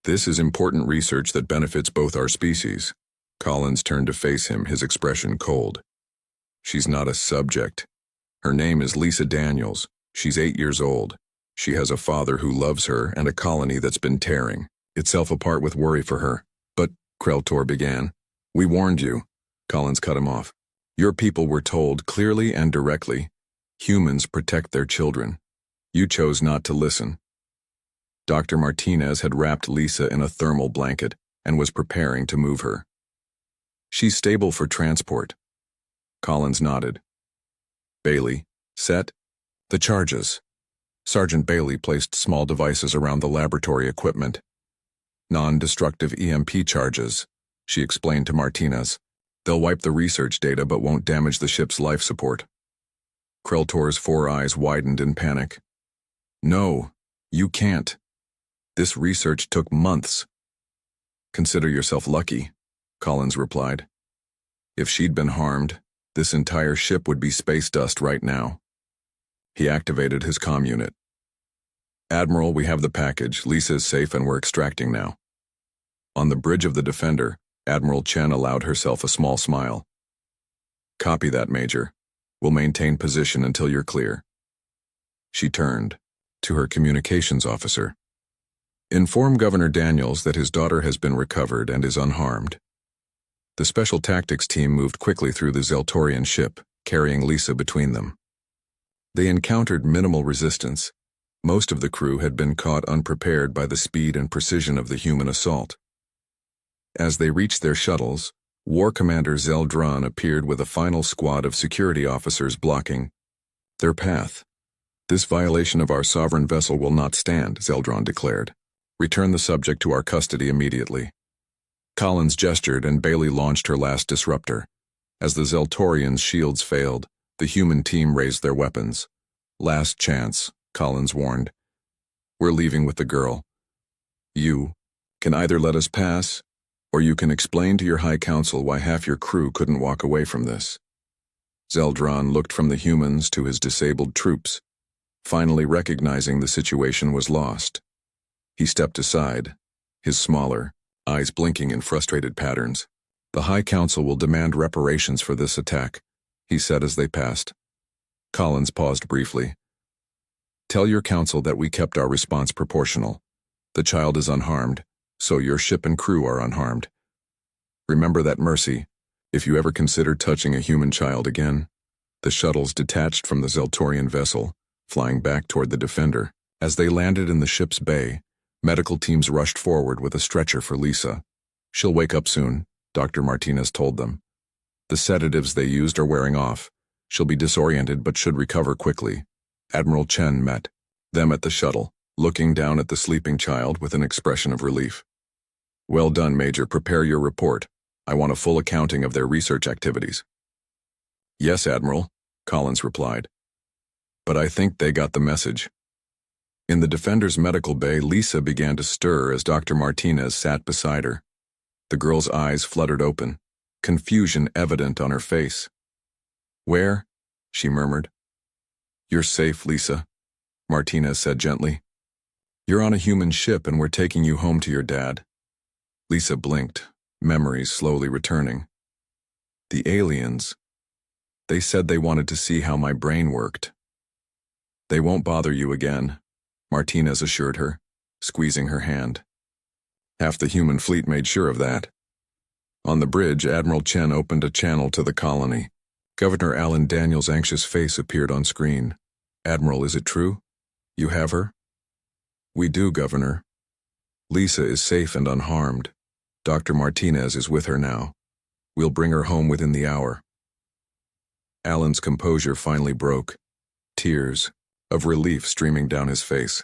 This is important research that benefits both our species." Collins turned to face him, his expression cold. "She's not a subject. Her name is Lisa Daniels. She's 8 years old. She has a father who loves her and a colony that's been tearing itself apart with worry for her." "But," Kreltor began. "We warned you," Collins cut him off. "Your people were told clearly and directly, humans protect their children. You chose not to listen." Dr. Martinez had wrapped Lisa in a thermal blanket and was preparing to move her. "She's stable for transport." Collins nodded. "Bailey, set the charges." Sergeant Bailey placed small devices around the laboratory equipment. "Non-destructive EMP charges," she explained to Martinez. "They'll wipe the research data but won't damage the ship's life support." Kreltor's 4 eyes widened in panic. "No, you can't. This research took months." "Consider yourself lucky," Collins replied. "If she'd been harmed, this entire ship would be space dust right now." He activated his comm unit. "Admiral, we have the package. Lisa is safe and we're extracting now." On the bridge of the Defender, Admiral Chen allowed herself a small smile. "Copy that, Major. We'll maintain position until you're clear." She turned to her communications officer. "Inform Governor Daniels that his daughter has been recovered and is unharmed." The special tactics team moved quickly through the Zeltorian ship, carrying Lisa between them. They encountered minimal resistance. Most of the crew had been caught unprepared by the speed and precision of the human assault. As they reached their shuttles, War Commander Zeldron appeared with a final squad of security officers blocking their path. "This violation of our sovereign vessel will not stand," Zeldron declared. "Return the subject to our custody immediately." Collins gestured and Bailey launched her last disruptor. As the Zeltorians' shields failed, the human team raised their weapons. "Last chance," Collins warned. "We're leaving with the girl. You can either let us pass, or you can explain to your High Council why half your crew couldn't walk away from this." Zeldron looked from the humans to his disabled troops, finally recognizing the situation was lost. He stepped aside, his smaller eyes blinking in frustrated patterns. "The High Council will demand reparations for this attack," he said as they passed. Collins paused briefly. "Tell your council that we kept our response proportional. The child is unharmed, so your ship and crew are unharmed. Remember that, Mercy, if you ever consider touching a human child again. The shuttles detached from the Zeltorian vessel, flying back toward the Defender. As they landed in the ship's bay, medical teams rushed forward with a stretcher for Lisa. She'll wake up soon, Dr. Martinez told them. The sedatives they used are wearing off. She'll be disoriented but should recover quickly. Admiral Chen met them at the shuttle, looking down at the sleeping child with an expression of relief. Well done, Major. Prepare your report. I want a full accounting of their research activities. Yes, Admiral, Collins replied. But I think they got the message. In the Defender's medical bay, Lisa began to stir as Dr. Martinez sat beside her. The girl's eyes fluttered open, confusion evident on her face. Where? She murmured. You're safe, Lisa, Martinez said gently. You're on a human ship and we're taking you home to your dad. Lisa blinked, memories slowly returning. The aliens. They said they wanted to see how my brain worked. They won't bother you again, Martinez assured her, squeezing her hand. Half the human fleet made sure of that. On the bridge, Admiral Chen opened a channel to the colony. Governor Alan Daniels' anxious face appeared on screen. Admiral, is it true? You have her? We do, Governor. Lisa is safe and unharmed. Dr. Martinez is with her now. We'll bring her home within the hour. Alan's composure finally broke, tears of relief streaming down his face.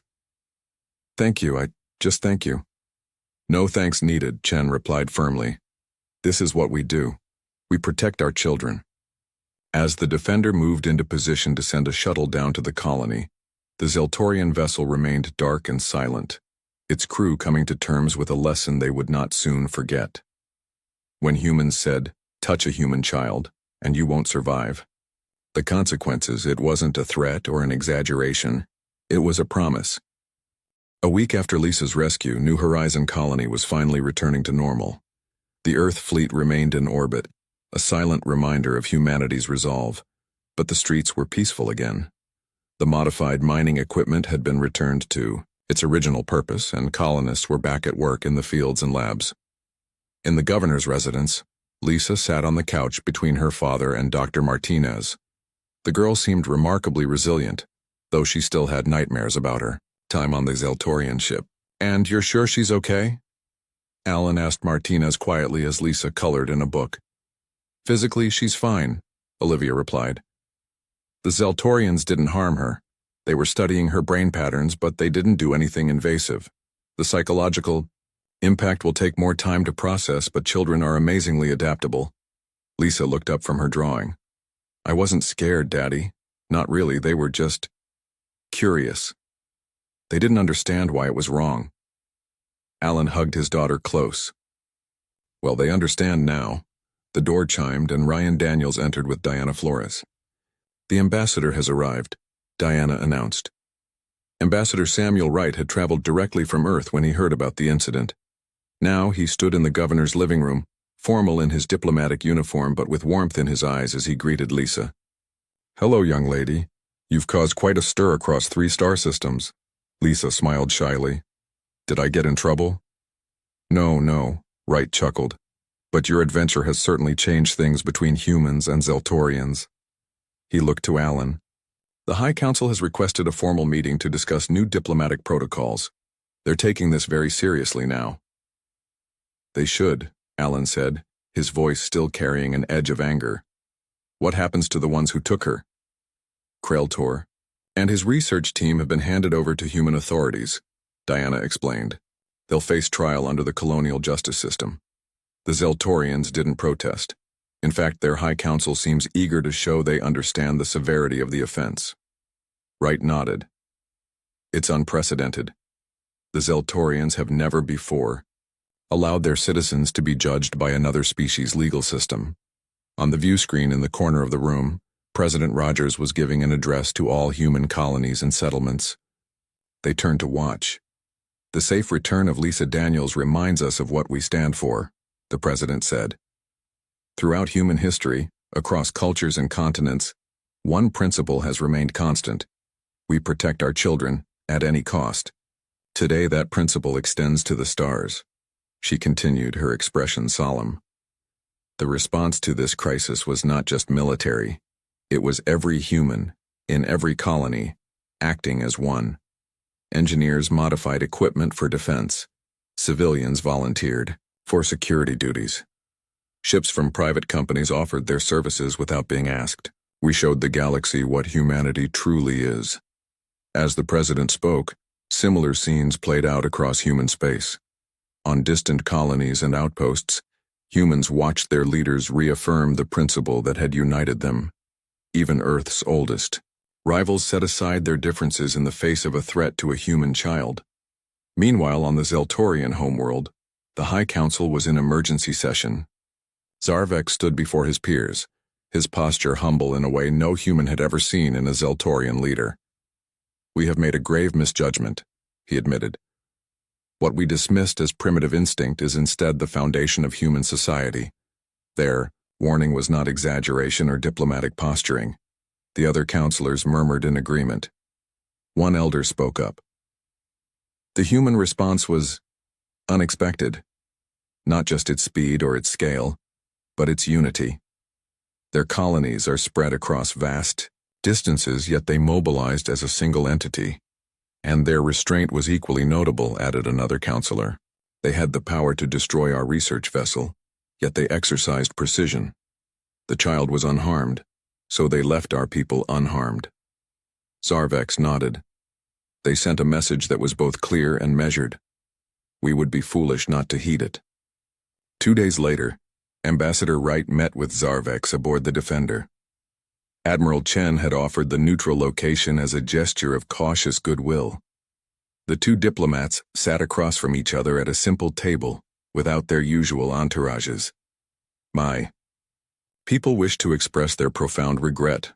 Thank you, just thank you. No thanks needed, Chen replied firmly. This is what we do. We protect our children. As the Defender moved into position to send a shuttle down to the colony, the Zeltorian vessel remained dark and silent, its crew coming to terms with a lesson they would not soon forget. When humans said, touch a human child, and you won't survive. The consequences, it wasn't a threat or an exaggeration, it was a promise. A week after Lisa's rescue, New Horizon Colony was finally returning to normal. The Earth fleet remained in orbit, a silent reminder of humanity's resolve, but the streets were peaceful again. The modified mining equipment had been returned to its original purpose, and colonists were back at work in the fields and labs. In the governor's residence, Lisa sat on the couch between her father and Dr. Martinez. The girl seemed remarkably resilient, though she still had nightmares about her time on the Zeltorian ship. And you're sure she's okay? Alan asked Martinez quietly as Lisa colored in a book. Physically, she's fine, Olivia replied. The Zeltorians didn't harm her. They were studying her brain patterns, but they didn't do anything invasive. The psychological impact will take more time to process, but children are amazingly adaptable. Lisa looked up from her drawing. I wasn't scared, Daddy. Not really, they were just curious. They didn't understand why it was wrong. Alan hugged his daughter close. Well, they understand now. The door chimed and Ryan Daniels entered with Diana Flores. The ambassador has arrived, Diana announced. Ambassador Samuel Wright had traveled directly from Earth when he heard about the incident. Now he stood in the governor's living room, formal in his diplomatic uniform but with warmth in his eyes as he greeted Lisa. Hello, young lady. You've caused quite a stir across 3 star systems. Lisa smiled shyly. Did I get in trouble? No, Wright chuckled. But your adventure has certainly changed things between humans and Zeltorians. He looked to Alan. The High Council has requested a formal meeting to discuss new diplomatic protocols. They're taking this very seriously now. They should, Alan said, his voice still carrying an edge of anger. What happens to the ones who took her? Kreltor and his research team have been handed over to human authorities, Diana explained. They'll face trial under the colonial justice system. The Zeltorians didn't protest. In fact, their High Council seems eager to show they understand the severity of the offense. Wright nodded. It's unprecedented. The Zeltorians have never before allowed their citizens to be judged by another species' legal system. On the view screen in the corner of the room, President Rogers was giving an address to all human colonies and settlements. They turned to watch. The safe return of Lisa Daniels reminds us of what we stand for, the president said. Throughout human history, across cultures and continents, one principle has remained constant. We protect our children at any cost. Today that principle extends to the stars. She continued, her expression solemn. The response to this crisis was not just military. It was every human, in every colony, acting as one. Engineers modified equipment for defense. Civilians volunteered for security duties. Ships from private companies offered their services without being asked. We showed the galaxy what humanity truly is. As the president spoke, similar scenes played out across human space. On distant colonies and outposts, humans watched their leaders reaffirm the principle that had united them. Even Earth's oldest rivals set aside their differences in the face of a threat to a human child. Meanwhile, on the Zeltorian homeworld, the High Council was in emergency session. Zarvek stood before his peers, his posture humble in a way no human had ever seen in a Zeltorian leader. "We have made a grave misjudgment," he admitted. "What we dismissed as primitive instinct is instead the foundation of human society." Their warning was not exaggeration or diplomatic posturing. The other counselors murmured in agreement. One elder spoke up. The human response was unexpected. Not just its speed or its scale, but its unity. Their colonies are spread across vast distances, yet they mobilized as a single entity. And their restraint was equally notable, added another counselor. They had the power to destroy our research vessel, yet they exercised precision. The child was unharmed, so they left our people unharmed. Zarvex nodded. They sent a message that was both clear and measured. We would be foolish not to heed it. 2 days later, Ambassador Wright met with Zarvex aboard the Defender. Admiral Chen had offered the neutral location as a gesture of cautious goodwill. The two diplomats sat across from each other at a simple table, without their usual entourages. My people wish to express their profound regret,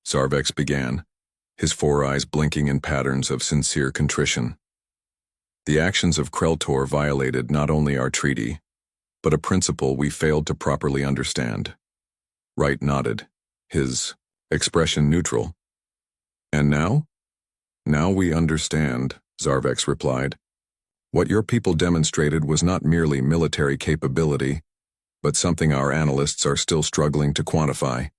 Zarvex began, his 4 eyes blinking in patterns of sincere contrition. The actions of Kreltor violated not only our treaty, but a principle we failed to properly understand. Wright nodded, his expression neutral. And now? Now we understand, Zarvex replied. What your people demonstrated was not merely military capability, but something our analysts are still struggling to quantify.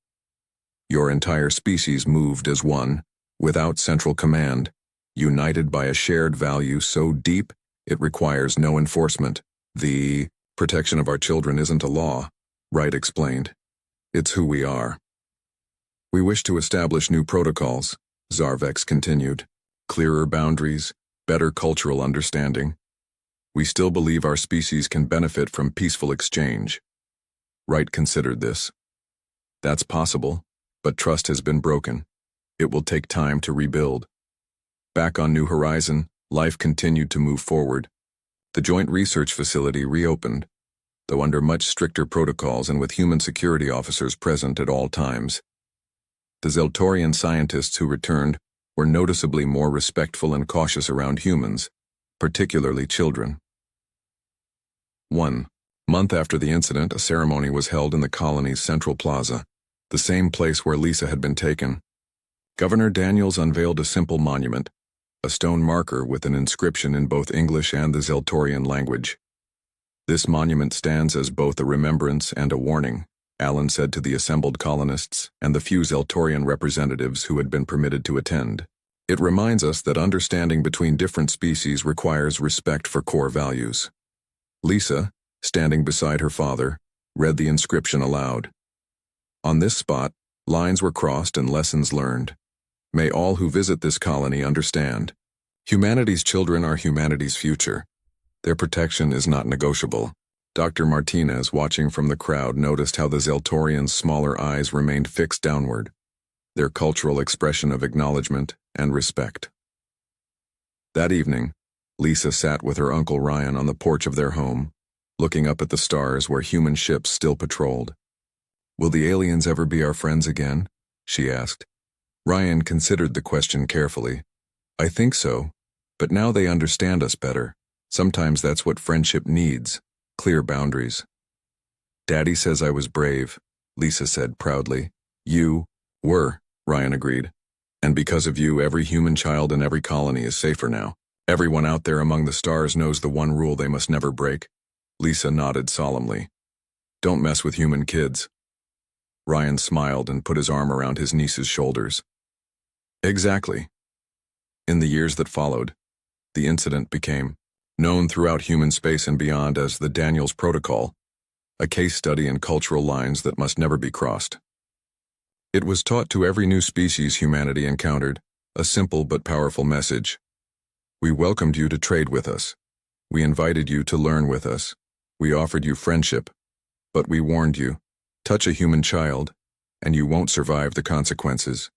Your entire species moved as one, without central command, united by a shared value so deep it requires no enforcement. The protection of our children isn't a law, Wright explained. It's who we are. We wish to establish new protocols, Zarvex continued. Clearer boundaries, better cultural understanding. We still believe our species can benefit from peaceful exchange. Wright considered this. That's possible, but trust has been broken. It will take time to rebuild. Back on New Horizon, life continued to move forward. The Joint Research Facility reopened, though under much stricter protocols and with human security officers present at all times. The Zeltorian scientists who returned were noticeably more respectful and cautious around humans, particularly children. 1 month after the incident, a ceremony was held in the colony's central plaza, the same place where Lisa had been taken. Governor Daniels unveiled a simple monument, a stone marker with an inscription in both English and the Zeltorian language. This monument stands as both a remembrance and a warning, Allen said to the assembled colonists and the few Zeltorian representatives who had been permitted to attend. It reminds us that understanding between different species requires respect for core values. Lisa, standing beside her father, read the inscription aloud. On this spot, lines were crossed and lessons learned. May all who visit this colony understand. Humanity's children are humanity's future. Their protection is not negotiable. Dr. Martinez, watching from the crowd, noticed how the Zeltorians' smaller eyes remained fixed downward, their cultural expression of acknowledgement and respect. That evening, Lisa sat with her Uncle Ryan on the porch of their home, looking up at the stars where human ships still patrolled. Will the aliens ever be our friends again? She asked. Ryan considered the question carefully. I think so, but now they understand us better. Sometimes that's what friendship needs, clear boundaries. Daddy says I was brave, Lisa said proudly. You were, Ryan agreed. And because of you, every human child in every colony is safer now. Everyone out there among the stars knows the one rule they must never break. Lisa nodded solemnly. Don't mess with human kids. Ryan smiled and put his arm around his niece's shoulders. Exactly. In the years that followed, the incident became known throughout human space and beyond as the Daniels Protocol, a case study in cultural lines that must never be crossed. It was taught to every new species humanity encountered, a simple but powerful message. We welcomed you to trade with us. We invited you to learn with us. We offered you friendship, but we warned you, touch a human child, and you won't survive the consequences.